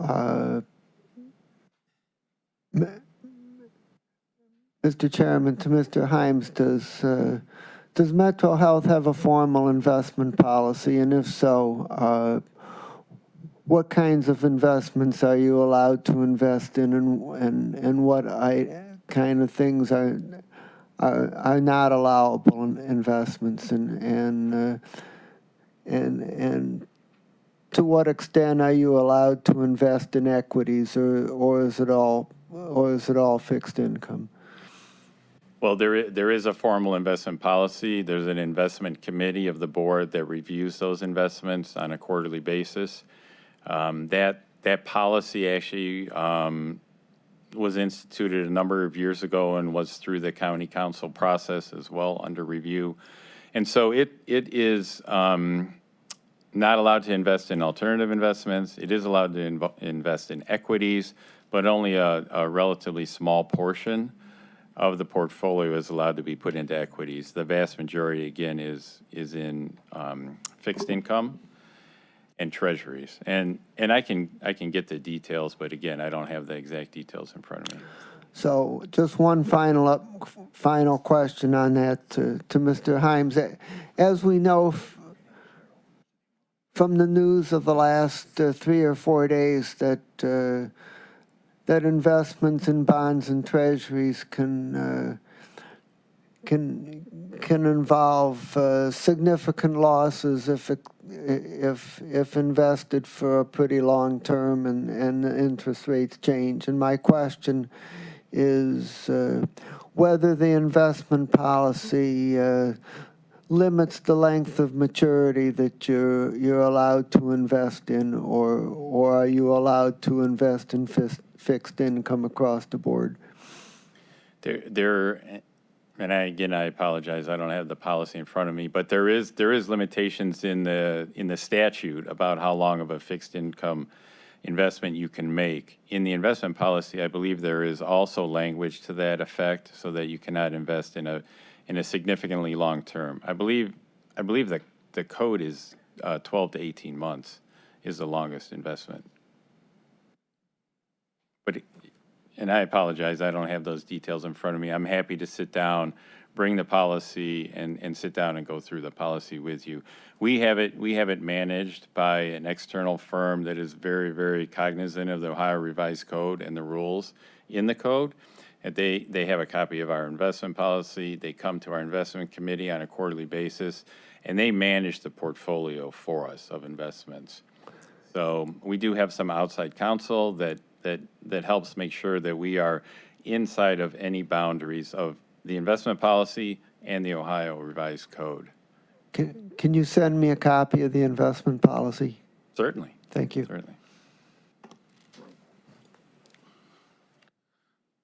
Mr. Chairman, to Mr. Himes, does Metro Health have a formal investment policy? And if so, what kinds of investments are you allowed to invest in, and what kind of things are not allowable investments, and to what extent are you allowed to invest in equities, or is it all fixed income? Well, there is a formal investment policy. There's an investment committee of the board that reviews those investments on a quarterly basis. That policy actually was instituted a number of years ago and was through the county council process as well under review. And so it is not allowed to invest in alternative investments. It is allowed to invest in equities, but only a relatively small portion of the portfolio is allowed to be put into equities. The vast majority, again, is in fixed income and treasuries. And I can get the details, but again, I don't have the exact details in front of me. So just one final question on that to Mr. Himes. As we know from the news of the last 3 or 4 days that investments in bonds and treasuries can involve significant losses if invested for a pretty long term and the interest rates change. And my question is whether the investment policy limits the length of maturity that you're allowed to invest in, or are you allowed to invest in fixed income across the board? And I apologize, I don't have the policy in front of me, but there is limitations in the statute about how long of a fixed income investment you can make. In the investment policy, I believe there is also language to that effect, so that you cannot invest in a significantly long term. I believe that the code is 12 to 18 months is the longest investment. And I apologize, I don't have those details in front of me. I'm happy to sit down, bring the policy, and sit down and go through the policy with you. We have it managed by an external firm that is very, very cognizant of the Ohio Revised Code and the rules in the code. And they have a copy of our investment policy. They come to our investment committee on a quarterly basis, and they manage the portfolio for us of investments. So we do have some outside counsel that helps make sure that we are inside of any boundaries of the investment policy and the Ohio Revised Code. Can you send me a copy of the investment policy? Certainly. Thank you. Certainly.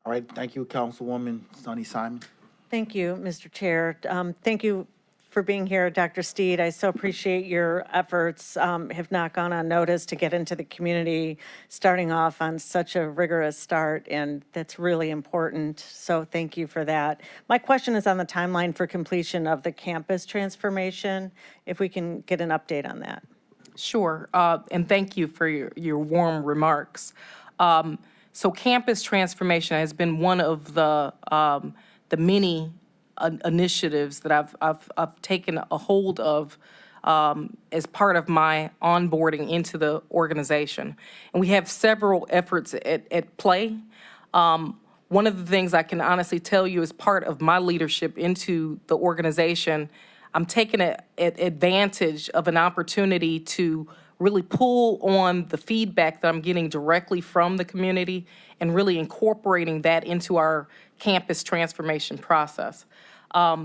All right, thank you, Councilwoman Sunny Simon. Thank you, Mr. Chair. Thank you for being here, Dr. Steed. I so appreciate your efforts, have not gone unnoticed to get into the community, starting off on such a rigorous start, and that's really important. So thank you for that. My question is on the timeline for completion of the campus transformation, if we can get an update on that. Sure, and thank you for your warm remarks. So campus transformation has been one of the many initiatives that I've taken a hold of as part of my onboarding into the organization. And we have several efforts at play. One of the things I can honestly tell you as part of my leadership into the organization, I'm taking advantage of an opportunity to really pull on the feedback that I'm getting directly from the community and really incorporating that into our campus transformation process.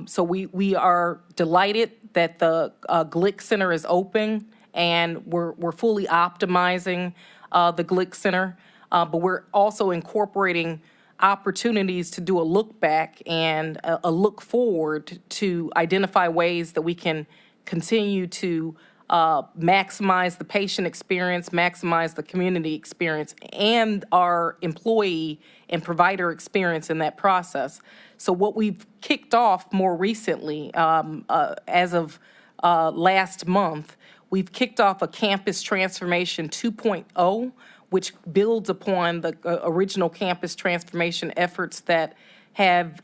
So we are delighted that the Glick Center is open, and we're fully optimizing the Glick Center, but we're also incorporating opportunities to do a look back and a look forward to identify ways that we can continue to maximize the patient experience, maximize the community experience, and our employee and provider experience in that process. So what we've kicked off more recently, as of last month, we've kicked off a Campus Transformation 2.0, which builds upon the original campus transformation efforts that have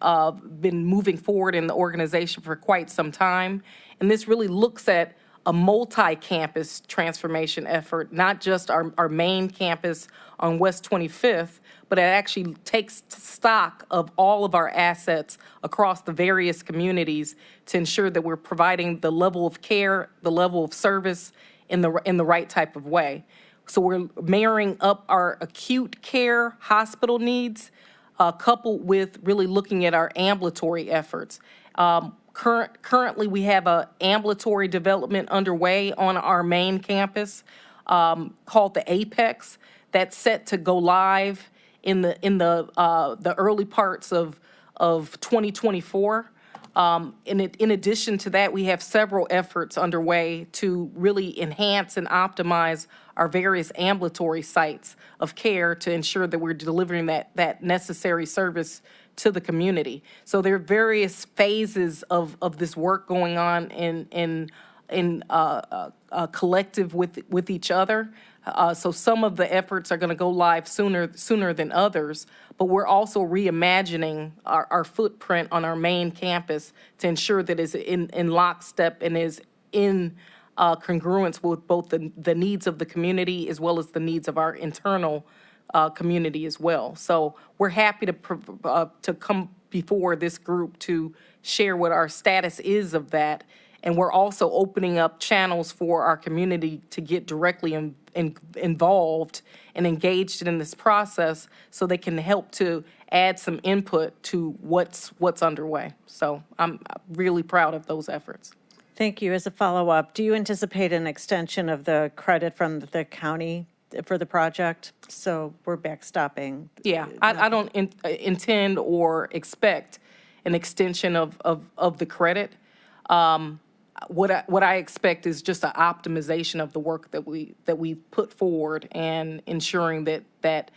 been moving forward in the organization for quite some time. And this really looks at a multi-campus transformation effort, not just our main campus on West 25th, but it actually takes stock of all of our assets across the various communities to ensure that we're providing the level of care, the level of service in the right type of way. So we're marrying up our acute care hospital needs, coupled with really looking at our ambulatory efforts. Currently, we have an ambulatory development underway on our main campus called the Apex that's set to go live in the early parts of 2024. In addition to that, we have several efforts underway to really enhance and optimize our various ambulatory sites of care to ensure that we're delivering that necessary service to the community. So there are various phases of this work going on in collective with each other. So some of the efforts are going to go live sooner than others, but we're also reimagining our footprint on our main campus to ensure that it's in lockstep and is in congruence with both the needs of the community as well as the needs of our internal community as well. So we're happy to come before this group to share what our status is of that. And we're also opening up channels for our community to get directly involved and engaged in this process so they can help to add some input to what's underway. So I'm really proud of those efforts. Thank you. As a follow-up, do you anticipate an extension of the credit from the county for the project? So we're backstopping. Yeah, I don't intend or expect an extension of the credit. What I expect is just an optimization of the work that we put forward and ensuring that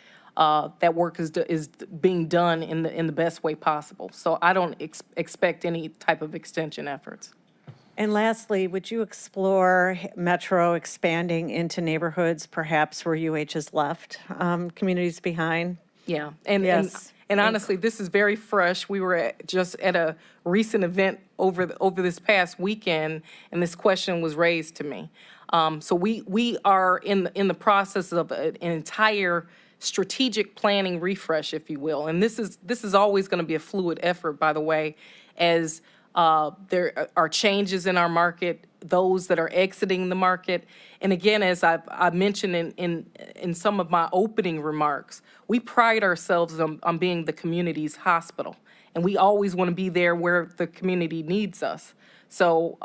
work is being done in the best way possible. So I don't expect any type of extension efforts. And lastly, would you explore Metro expanding into neighborhoods, perhaps where UH has left communities behind? Yeah, Yes. and honestly, this is very fresh. We were just at a recent event over this past weekend, and this question was raised to me. So we are in the process of an entire strategic planning refresh, if you will. And this is always going to be a fluid effort, by the way, as there are changes in our market, those that are exiting the market. And again, as I mentioned in some of my opening remarks, we pride ourselves on being the community's hospital. And we always want to be there where the community needs us. So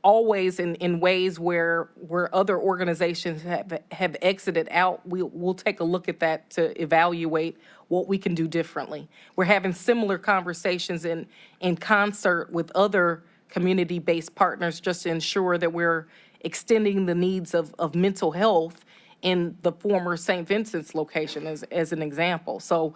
always in ways where other organizations have exited out, we'll take a look at that to evaluate what we can do differently. We're having similar conversations in concert with other community-based partners just to ensure that we're extending the needs of mental health in the former St. Vincent's location as an example. So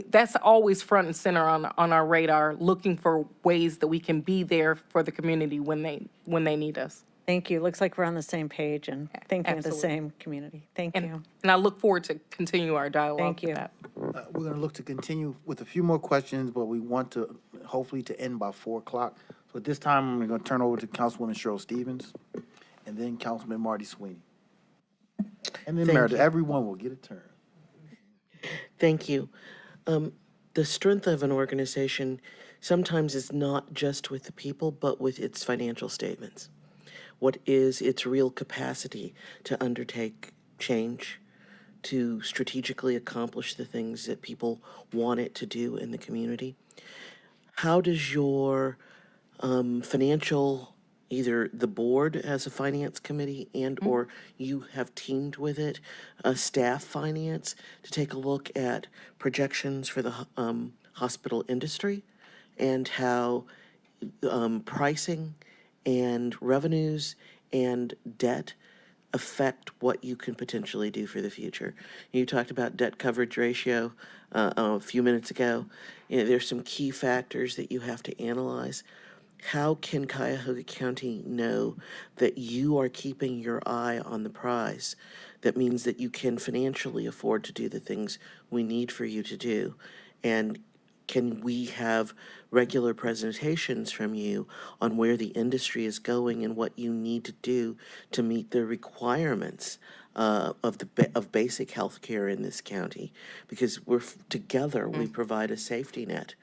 that's always front and center on our radar, looking for ways that we can be there for the community when they need us. Thank you. Looks like we're on the same page and thinking of the Absolutely. same community. Thank you. And I look forward to continue our dialogue Thank with you. that. We're going to look to continue with a few more questions, but we want to hopefully to end by 4 o'clock. So at this time, I'm going to turn over to Councilwoman Cheryl Stevens, and then Councilman Marty Sweeney. And then Thank Meredith, you. everyone will get a turn. Thank you. The strength of an organization sometimes is not just with the people, but with its financial statements. What is its real capacity to undertake change, to strategically accomplish the things that people want it to do in the community? How does your financial, either the board as a finance committee and or you have teamed with it, staff finance, to take a look at projections for the hospital industry and how pricing and revenues and debt affect what you can potentially do for the future? You talked about debt coverage ratio a few minutes ago. You know, there's some key factors that you have to analyze. How can Cuyahoga County know that you are keeping your eye on the prize? That means that you can financially afford to do the things we need for you to do. And can we have regular presentations from you on where the industry is going and what you need to do to meet the requirements of basic health care in this county? Because together we provide a safety net.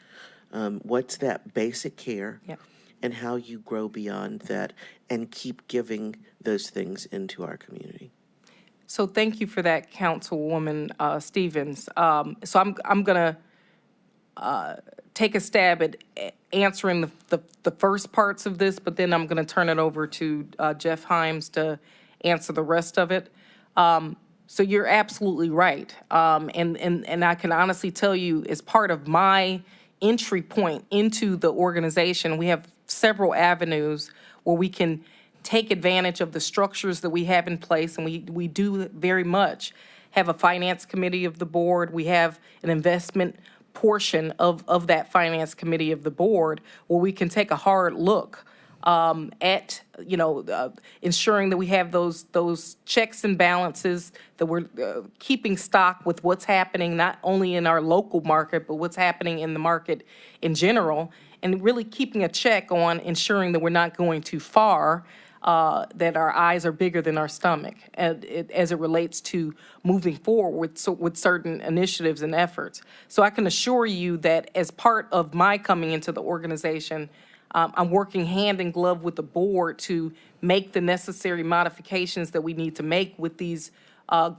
What's that basic care? Yep. And how you grow beyond that and keep giving those things into our community. So thank you for that, Councilwoman Stevens. So I'm going to take a stab at answering the first parts of this, but then I'm going to turn it over to Jeff Himes to answer the rest of it. So you're absolutely right. And I can honestly tell you, as part of my entry point into the organization, we have several avenues where we can take advantage of the structures that we have in place, and we do very much have a finance committee of the board. We have an investment portion of that finance committee of the board where we can take a hard look at, ensuring that we have those checks and balances, that we're keeping stock with what's happening not only in our local market, but what's happening in the market in general, and really keeping a check on ensuring that we're not going too far, that our eyes are bigger than our stomach, as it relates to moving forward with certain initiatives and efforts. So I can assure you that as part of my coming into the organization, I'm working hand in glove with the board to make the necessary modifications that we need to make with these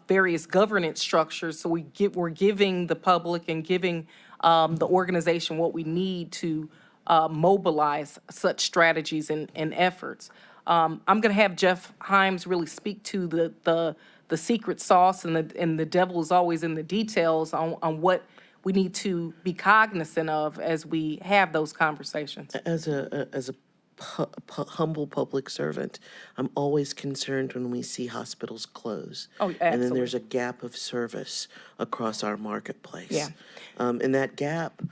various governance structures. So we're giving the public and giving the organization what we need to mobilize such strategies and efforts. I'm going to have Jeff Himes really speak to the secret sauce, and the devil is always in the details on what we need to be cognizant of as we have those conversations. As a humble public servant, I'm always concerned when we see hospitals close. Oh, And then absolutely. there's a gap of service across our marketplace. Yeah. And that gap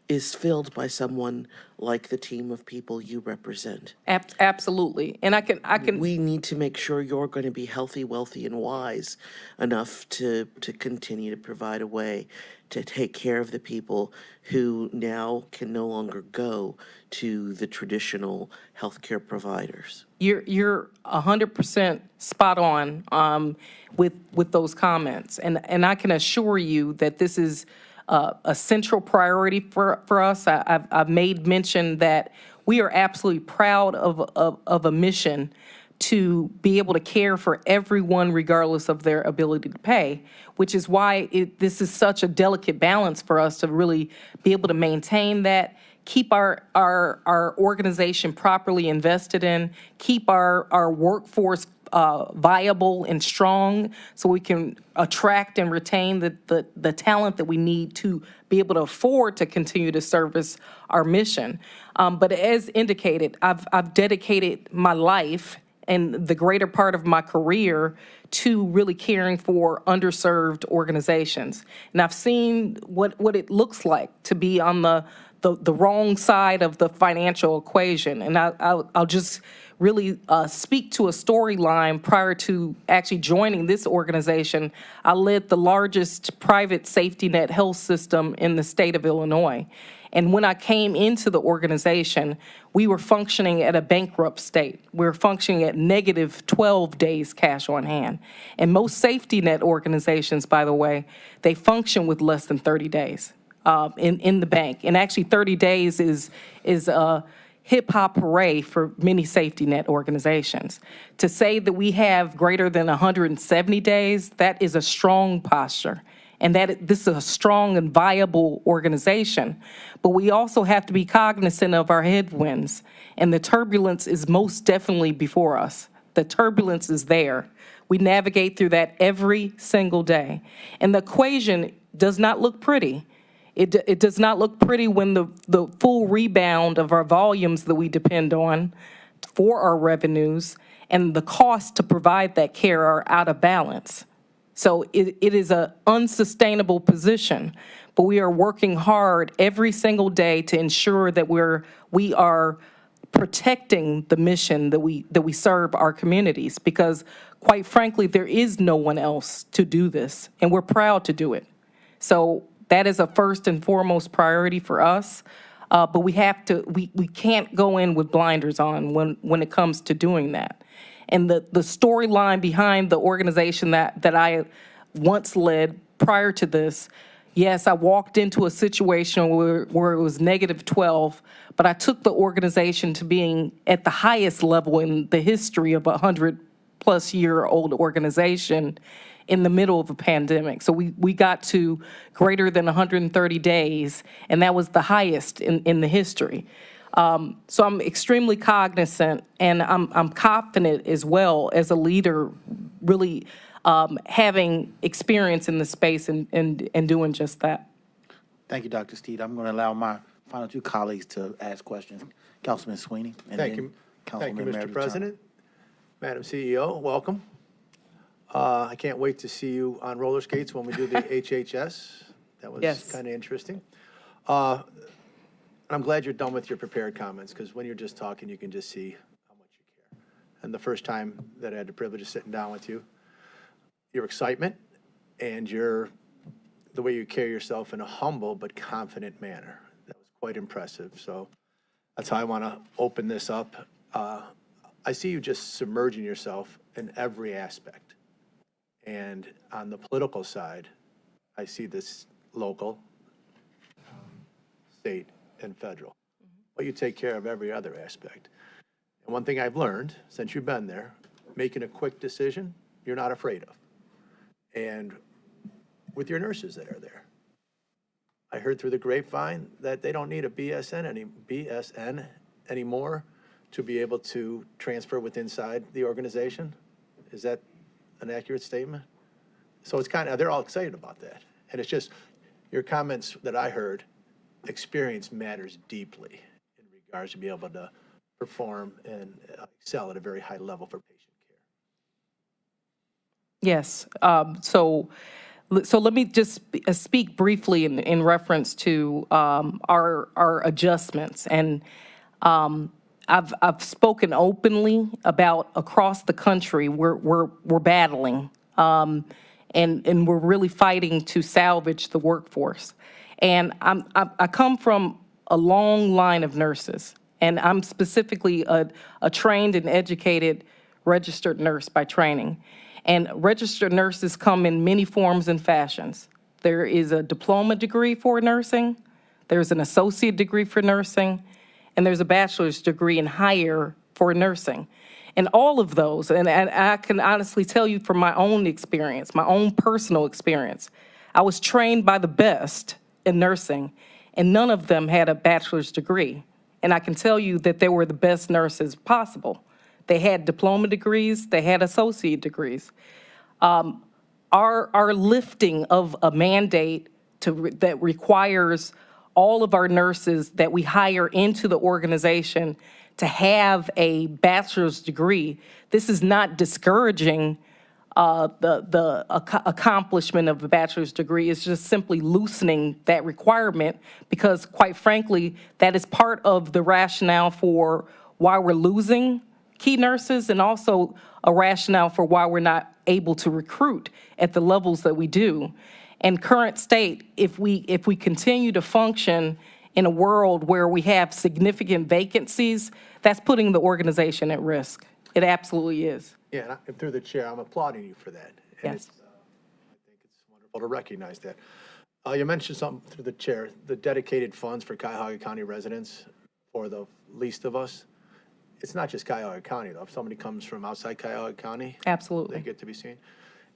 is filled by someone like the team of people you represent. Absolutely. And I can. We need to make sure you're going to be healthy, wealthy, and wise enough to continue to provide a way to take care of the people who now can no longer go to the traditional healthcare providers. You're 100% spot on with those comments, and I can assure you that this is a central priority for us. I've made mention that we are absolutely proud of a mission to be able to care for everyone regardless of their ability to pay, which is why this is such a delicate balance for us to really be able to maintain that, keep our organization properly invested in, keep our workforce viable and strong, so we can attract and retain the talent that we need to be able to afford to continue to service our mission. But as indicated, I've dedicated my life and the greater part of my career to really caring for underserved organizations. And I've seen what it looks like to be on the wrong side of the financial equation. And I'll just really speak to a storyline. Prior to actually joining this organization, I led the largest private safety net health system in the state of Illinois. And when I came into the organization, we were functioning at a bankrupt state. We were functioning at negative 12 days cash on hand. And most safety net organizations, by the way, they function with less than 30 days in the bank. And actually 30 days is a hip-hop hooray for many safety net organizations. To say that we have greater than 170 days, that is a strong posture. And that this is a strong and viable organization. But we also have to be cognizant of our headwinds. And the turbulence is most definitely before us. The turbulence is there. We navigate through that every single day. And the equation does not look pretty. It does not look pretty when the full rebound of our volumes that we depend on for our revenues and the cost to provide that care are out of balance. So it is an unsustainable position, but we are working hard every single day to ensure that we are protecting the mission that we serve our communities, because quite frankly, there is no one else to do this, and we're proud to do it. So That is a first and foremost priority for us. But we can't go in with blinders on when it comes to doing that. And the storyline behind the organization that I once led prior to this, yes, I walked into a situation where it was -12, but I took the organization to being at the highest level in the history of a 100-plus-year-old organization in the middle of a pandemic. So we got to greater than 130 days, and that was the highest in the history. So I'm extremely cognizant, and I'm confident as well as a leader, really having experience in the space and doing just that. Thank you, Dr. Steed. I'm going to allow my final two colleagues to ask questions. Councilman Sweeney. And Thank then you. Thank you, Councilman Mr. Meredith President. Madam CEO, welcome. I can't wait to see you on roller skates when we do the HHS. That was Yes. kind of interesting. I'm glad you're done with your prepared comments, because when you're just talking, you can just see how much you care. And the first time that I had the privilege of sitting down with you, your excitement and the way you carry yourself in a humble but confident manner, that was quite impressive. So that's how I want to open this up. I see you just submerging yourself in every aspect. And on the political side, I see this local, state, and federal. But you take care of every other aspect. And one thing I've learned since you've been there, making a quick decision, you're not afraid of. And with your nurses that are there, I heard through the grapevine that they don't need a BSN anymore to be able to transfer inside the organization. Is that an accurate statement? So it's they're all excited about that. And it's just, your comments that I heard, experience matters deeply in regards to be able to perform and excel at a very high level for patient care. Yes. So let me just speak briefly in reference to our adjustments. And I've spoken openly about across the country we're battling, and we're really fighting to salvage the workforce. And I come from a long line of nurses, and I'm specifically a trained and educated registered nurse by training. And registered nurses come in many forms and fashions. There is a diploma degree for nursing, there's an associate degree for nursing, and there's a bachelor's degree and higher for nursing. And all of those, and I can honestly tell you from my own experience, my own personal experience, I was trained by the best in nursing, and none of them had a bachelor's degree. And I can tell you that they were the best nurses possible. They had diploma degrees, they had associate degrees. Our lifting of a mandate that requires all of our nurses that we hire into the organization to have a bachelor's degree, this is not discouraging the accomplishment of a bachelor's degree. It's just simply loosening that requirement, because quite frankly, that is part of the rationale for why we're losing key nurses, and also a rationale for why we're not able to recruit at the levels that we do. And current state, if we continue to function in a world where we have significant vacancies, that's putting the organization at risk. It absolutely is. Yeah, and through the chair, I'm applauding you for that. And Yes. I think it's wonderful to recognize that. You mentioned something through the chair, the dedicated funds for Cuyahoga County residents, for the least of us. It's not just Cuyahoga County, though. If somebody comes from outside Cuyahoga County, Absolutely. they get to be seen.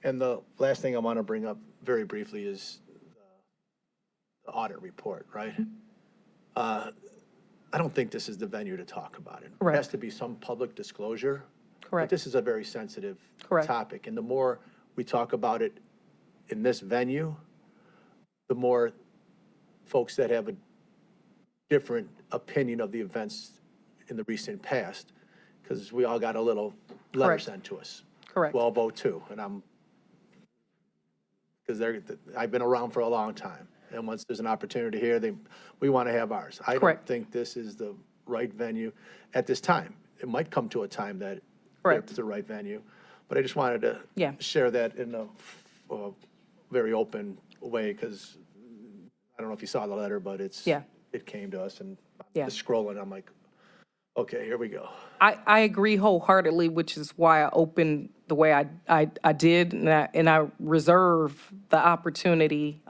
And the last thing I want to bring up very briefly is the audit report, right? I don't think this is the venue to talk about it. There has Correct. to be some public disclosure. But Correct. this is a very sensitive Correct. topic, and the more we talk about it in this venue, the more folks that have a different opinion of the events in the recent past, because we all got a little letter Correct. sent to us. Correct. 1202, and because I've been around for a long time, and once there's an opportunity here, we want to have ours. I don't Correct. think this is the right venue at this time. It might come to a time that Correct. it's the right venue, but I just wanted to Yeah. share that in a very open way, because don't know if you saw the letter, but Yeah. it came to us, and I'm Yeah. just scrolling, I'm like, okay, here we go. I agree wholeheartedly, which is why I opened the way I did, and I reserve the opportunity.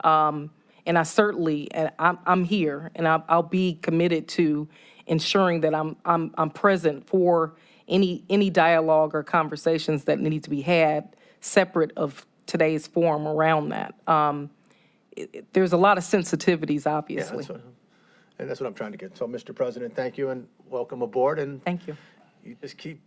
And I certainly, and I'm here, and I'll be committed to ensuring that I'm present for any dialogue or conversations that need to be had separate of today's forum around that. There's a lot of sensitivities, Yeah, obviously. that's what I'm trying to get. So, Mr. President, thank you and welcome aboard, and Thank you. you just keep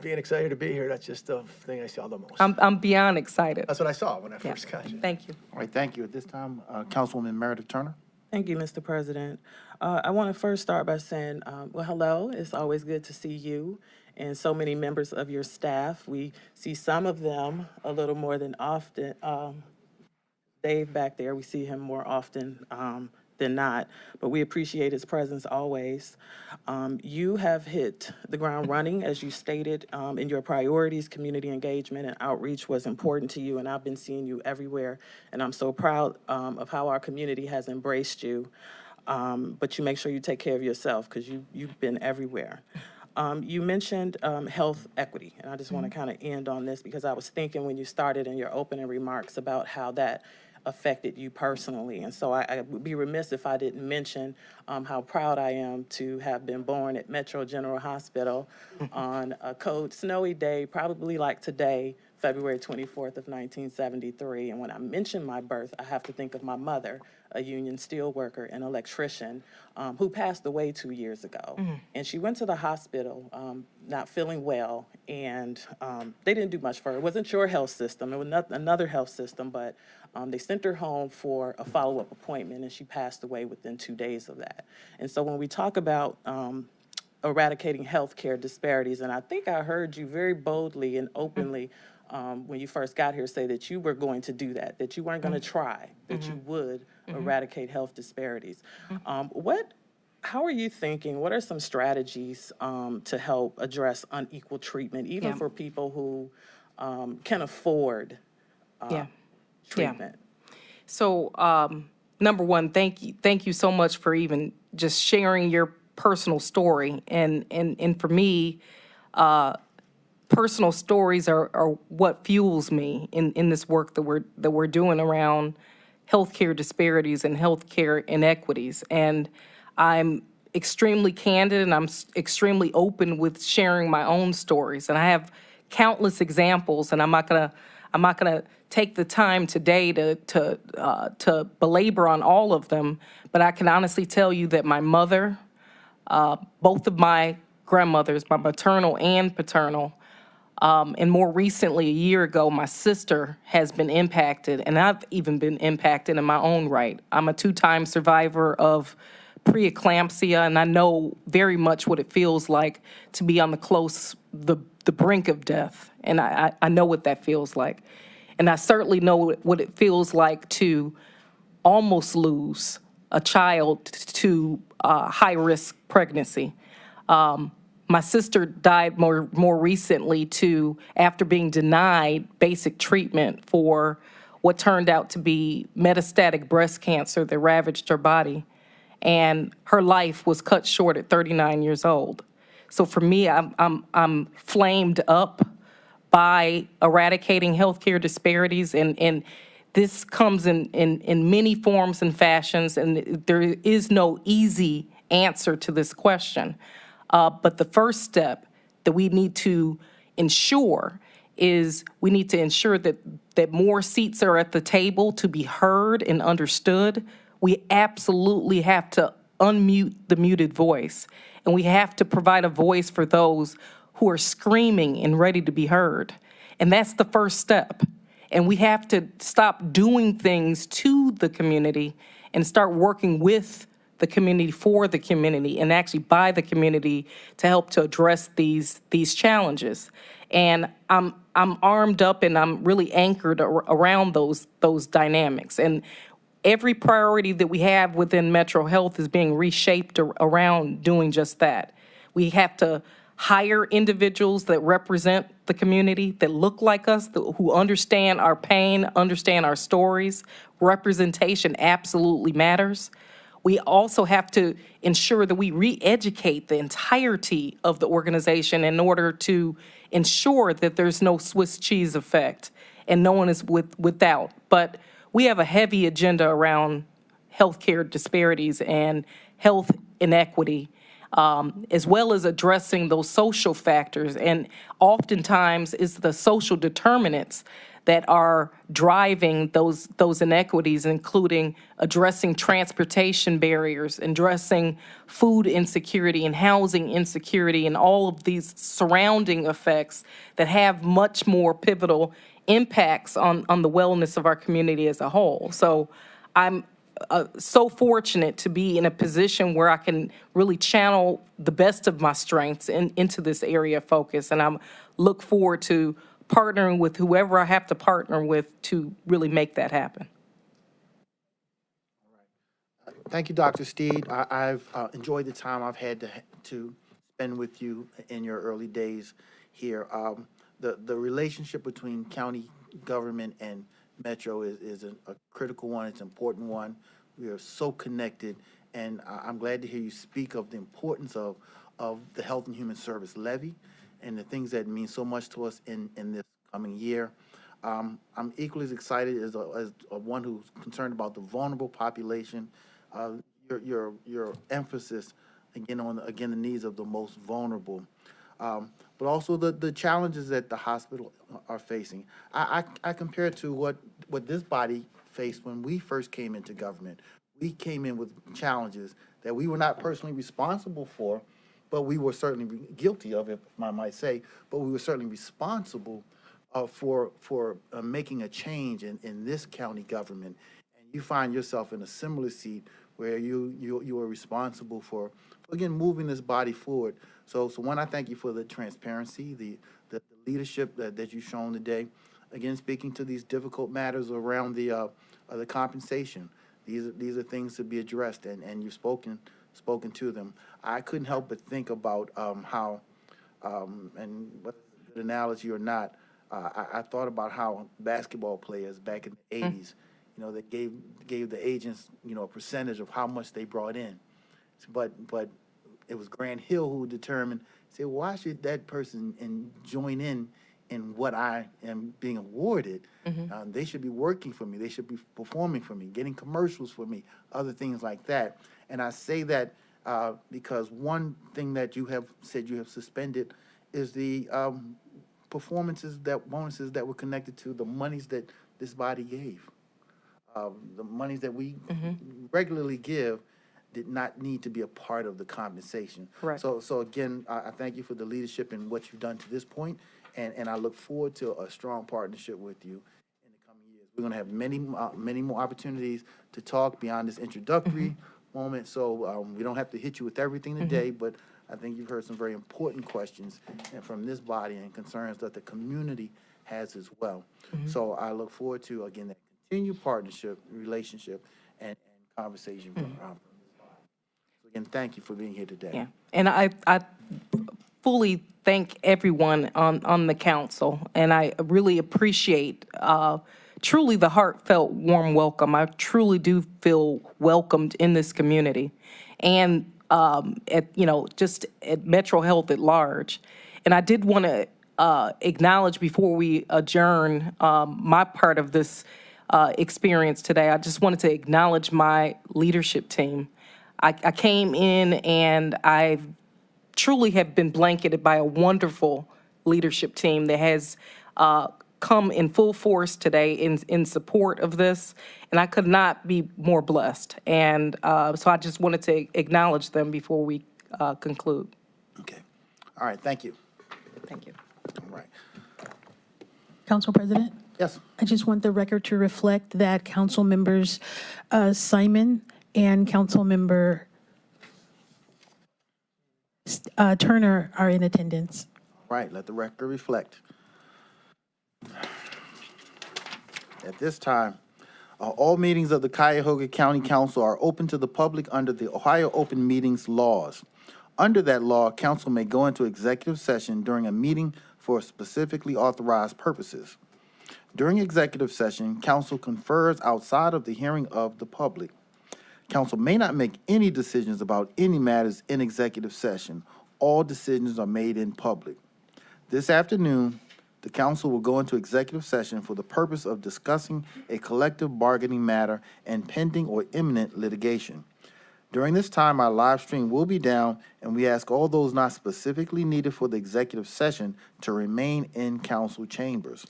being excited to be here. That's just the thing I saw the most. I'm beyond excited. That's what I saw when I Yeah. first got you. Thank you. All right, thank you. At this time, Councilwoman Meredith Turner. Thank you, Mr. President. I want to first start by saying, well, hello. It's always good to see you and so many members of your staff. We see some of them a little more than often. Dave back there, we see him more often than not, but we appreciate his presence always. You have hit the ground running, as you stated in your priorities. Community engagement and outreach was important to you, and I've been seeing you everywhere, and I'm so proud of how our community has embraced you. But you make sure you take care of yourself, because you've been everywhere. You mentioned health equity, and I just want to kind of end on this, because I was thinking when you started in your opening remarks about how that affected you personally. And so I would be remiss if I didn't mention how proud I am to have been born at Metro General Hospital on a cold, snowy day, probably like today, February 24th of 1973. And when I mention my birth, I have to think of my mother, a union steelworker and electrician, who passed away 2 years ago. And she went to the hospital not feeling well, and they didn't do much for her. It wasn't your health system, it was another health system, but they sent her home for a follow-up appointment, and she passed away within 2 days of that. And so when we talk about eradicating healthcare disparities, and I think I heard you very boldly and openly when you first got here say that you were going to do that you weren't going to try, that you would eradicate health disparities. How are you thinking? What are some strategies to help address unequal treatment, even for people who can afford treatment? So, number one, thank you so much for even just sharing your personal story. And for me, personal stories are what fuels me in this work that we're doing around healthcare disparities and healthcare inequities. And I'm extremely candid, and I'm extremely open with sharing my own stories. And I have countless examples, and I'm not gonna take the time today to belabor on all of them. But I can honestly tell you that my mother, both of my grandmothers, my maternal and paternal, and more recently, a year ago, my sister has been impacted, and I've even been impacted in my own right. I'm a 2-time survivor of preeclampsia, and I know very much what it feels like to be on the brink of death, and I know what that feels like. And I certainly know what it feels like to almost lose a child to high-risk pregnancy. My sister died more recently after being denied basic treatment for what turned out to be metastatic breast cancer that ravaged her body. And her life was cut short at 39 years old. So for me, I'm flamed up by eradicating healthcare disparities, and this comes in many forms and fashions, and there is no easy answer to this question. But the first step that we need to ensure is we need to ensure that more seats are at the table to be heard and understood. We absolutely have to unmute the muted voice, and we have to provide a voice for those who are screaming and ready to be heard. And that's the first step. And we have to stop doing things to the community and start working with the community, for the community, and actually by the community to help to address these challenges. And I'm armed up, and I'm really anchored around those dynamics. And every priority that we have within Metro Health is being reshaped around doing just that. We have to hire individuals that represent the community, that look like us, who understand our pain, understand our stories. Representation absolutely matters. We also have to ensure that we re-educate the entirety of the organization in order to ensure that there's no Swiss cheese effect and no one is without. But we have a heavy agenda around healthcare disparities and health inequity, as well as addressing those social factors. And oftentimes it's the social determinants that are driving those inequities, including addressing transportation barriers, addressing food insecurity and housing insecurity, and all of these surrounding effects that have much more pivotal impacts on the wellness of our community as a whole. So I'm so fortunate to be in a position where I can really channel the best of my strengths into this area of focus, and I look forward to partnering with whoever I have to partner with to really make that happen. Thank you, Dr. Steed. I've enjoyed the time I've had to spend with you in your early days here. The relationship between county government and Metro is a critical one. It's an important one. We are so connected, and I'm glad to hear you speak of the importance of the Health and Human Service levy and the things that mean so much to us in this coming year. I'm equally as excited as one who's concerned about the vulnerable population. Your emphasis again on the needs of the most vulnerable, but also the challenges that the hospital are facing. I compare it to what this body faced when we first came into government. We came in with challenges that we were not personally responsible for, but we were certainly guilty of it, I might say, but we were certainly responsible for making a change in this county government. And you find yourself in a similar seat where you are responsible for, again, moving this body forward. So one, I thank you for the transparency, the leadership that you've shown today. Again, speaking to these difficult matters around the compensation. These are things to be addressed, and you've spoken to them. I couldn't help but think about how, and whether it's a good analogy or not, I thought about how basketball players back in the 80s, they gave the agents, a percentage of how much they brought in. But it was Grant Hill who determined, say, why should that person join in what I am being awarded? They should be working for me. They should be performing for me, getting commercials for me, other things like that. And I say that because one thing that you have said you have suspended is the bonuses that were connected to the monies that this body gave. The monies that we regularly give did not need to be a part of the compensation. Correct. So again, I thank you for the leadership and what you've done to this point, and I look forward to a strong partnership with you in the coming years. We're going to have many more opportunities to talk beyond this introductory moment, so we don't have to hit you with everything today, but I think you've heard some very important questions from this body and concerns that the community has as well. So I look forward to, again, that continued partnership, relationship, and conversation from this body. So again, thank you for being here today. Yeah, and I fully thank everyone on the council, and I really appreciate truly the heartfelt, warm welcome. I truly do feel welcomed in this community, and just at Metro Health at large. And I did want to acknowledge before we adjourn my part of this experience today. I just wanted to acknowledge my leadership team. I came in and I truly have been blanketed by a wonderful leadership team that has come in full force today in support of this, and I could not be more blessed. And so I just wanted to acknowledge them before we conclude. Okay. All right. Thank you. Thank you. All right. Council President? Yes. I just want the record to reflect that Council members Simon and Council member Turner are in attendance. Right. Let the record reflect. At this time, all meetings of the Cuyahoga County Council are open to the public under the Ohio Open Meetings laws. Under that law, council may go into executive session during a meeting for specifically authorized purposes. During executive session, council confers outside of the hearing of the public. Council may not make any decisions about any matters in executive session. All decisions are made in public. This afternoon, the council will go into executive session for the purpose of discussing a collective bargaining matter and pending or imminent litigation. During this time, our live stream will be down, and we ask all those not specifically needed for the executive session to remain in council chambers.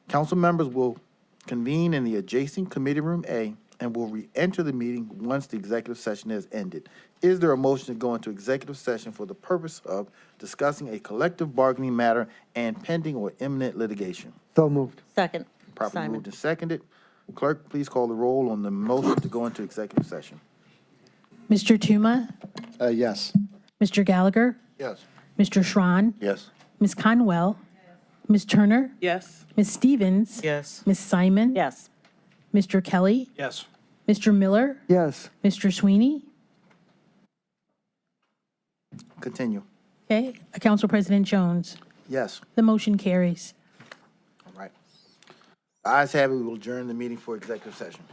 Council members will convene in the adjacent Committee Room A and will re-enter the meeting once the executive session has ended. Is there a motion to go into executive session for the purpose of discussing a collective bargaining matter and pending or imminent litigation? So moved. Second. Properly Simon. moved and seconded. Clerk, please call the roll on the motion to go into executive session. Mr. Tuma, Yes. Mr. Gallagher, Yes. Mr. Schron, Yes. Ms. Conwell, Ms. Turner, Yes. Ms. Stevens, Yes. Ms. Simon, Yes. Mr. Kelly, Yes. Mr. Miller, Yes. Mr. Sweeney. Continue. Okay, Council President Jones. Yes. The motion carries. All right. Ayes have it. We will adjourn the meeting for executive session.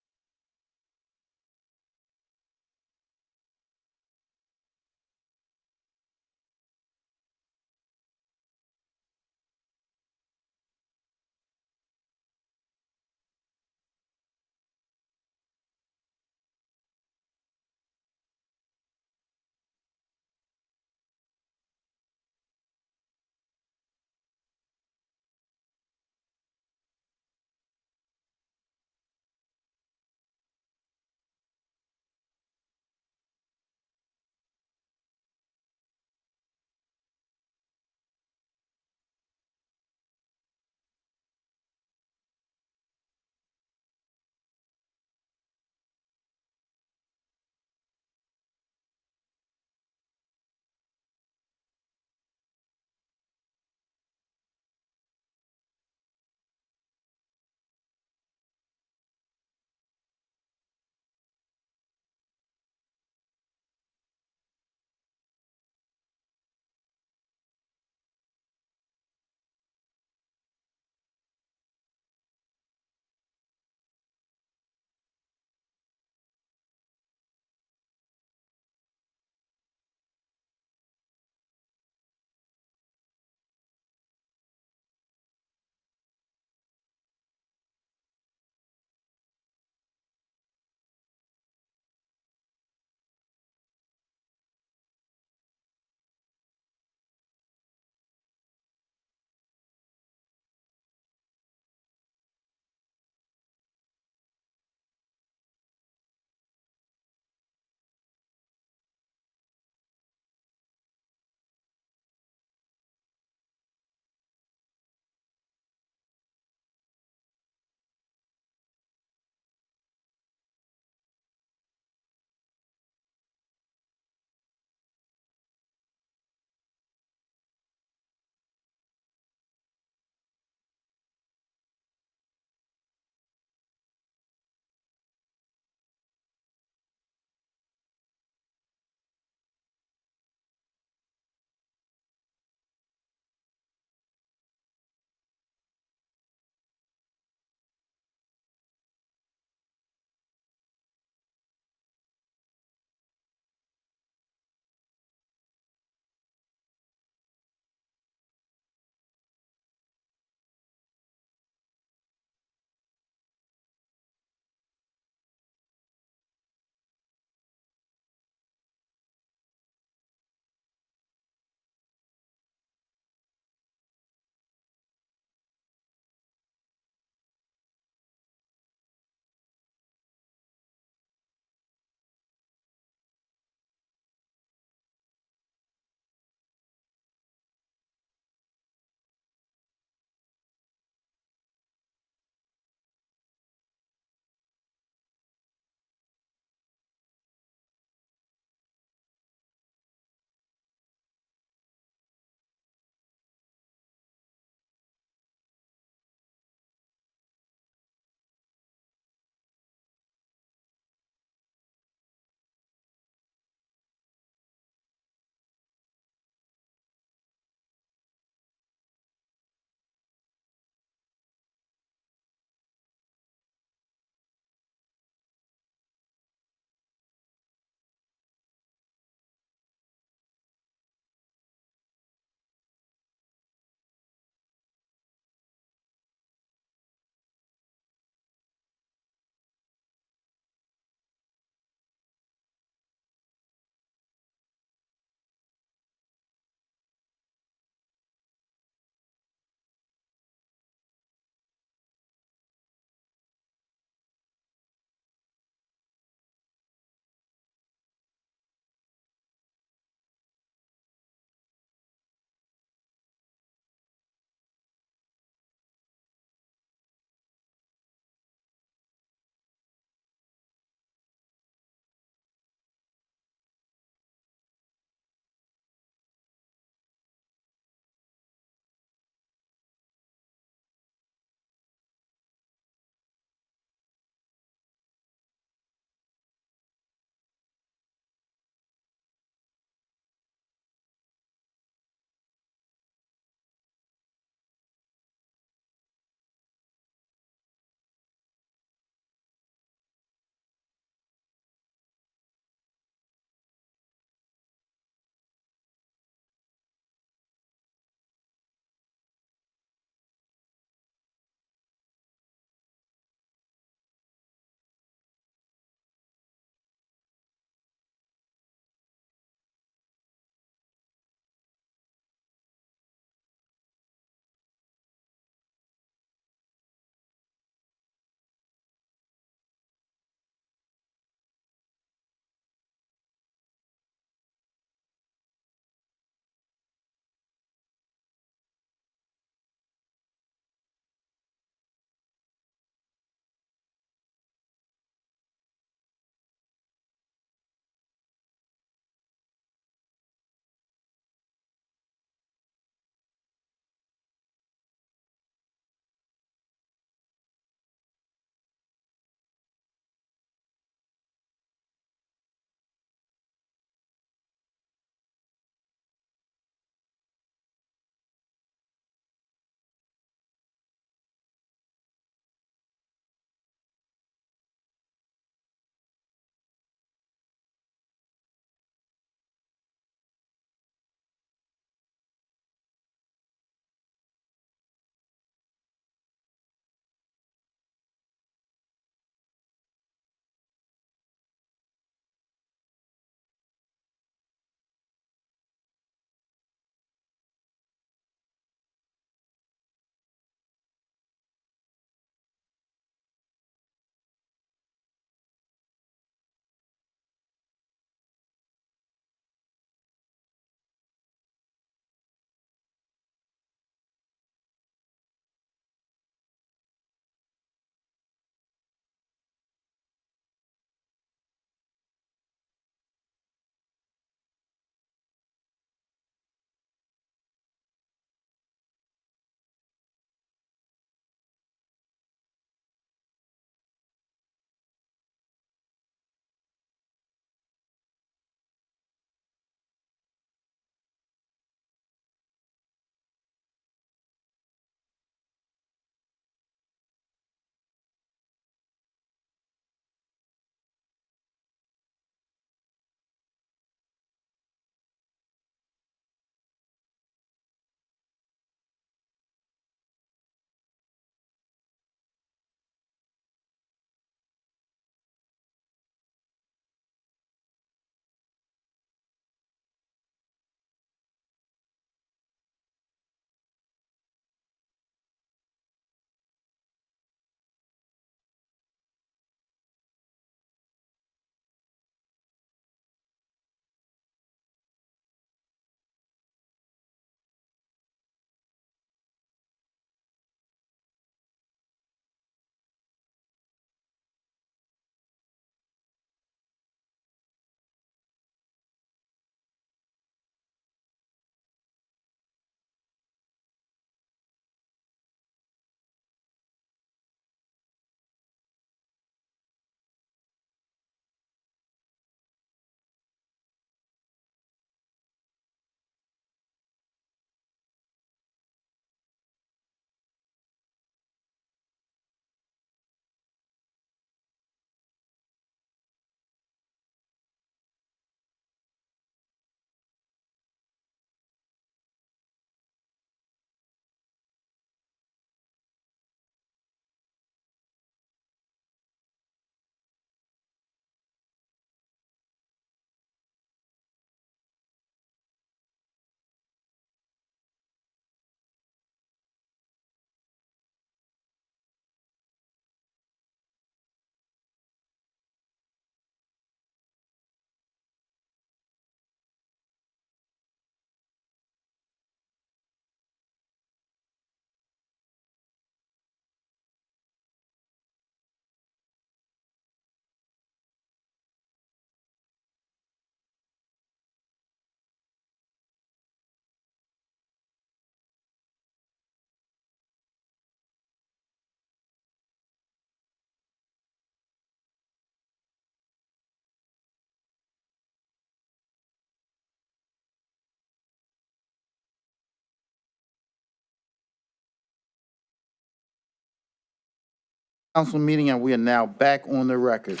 Council meeting, and we are now back on the record.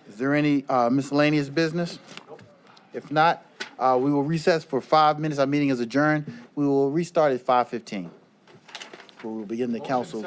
Is there any miscellaneous business? If not, we will recess for 5 minutes. Our meeting is adjourned. We will restart at 5:15. We will begin the council.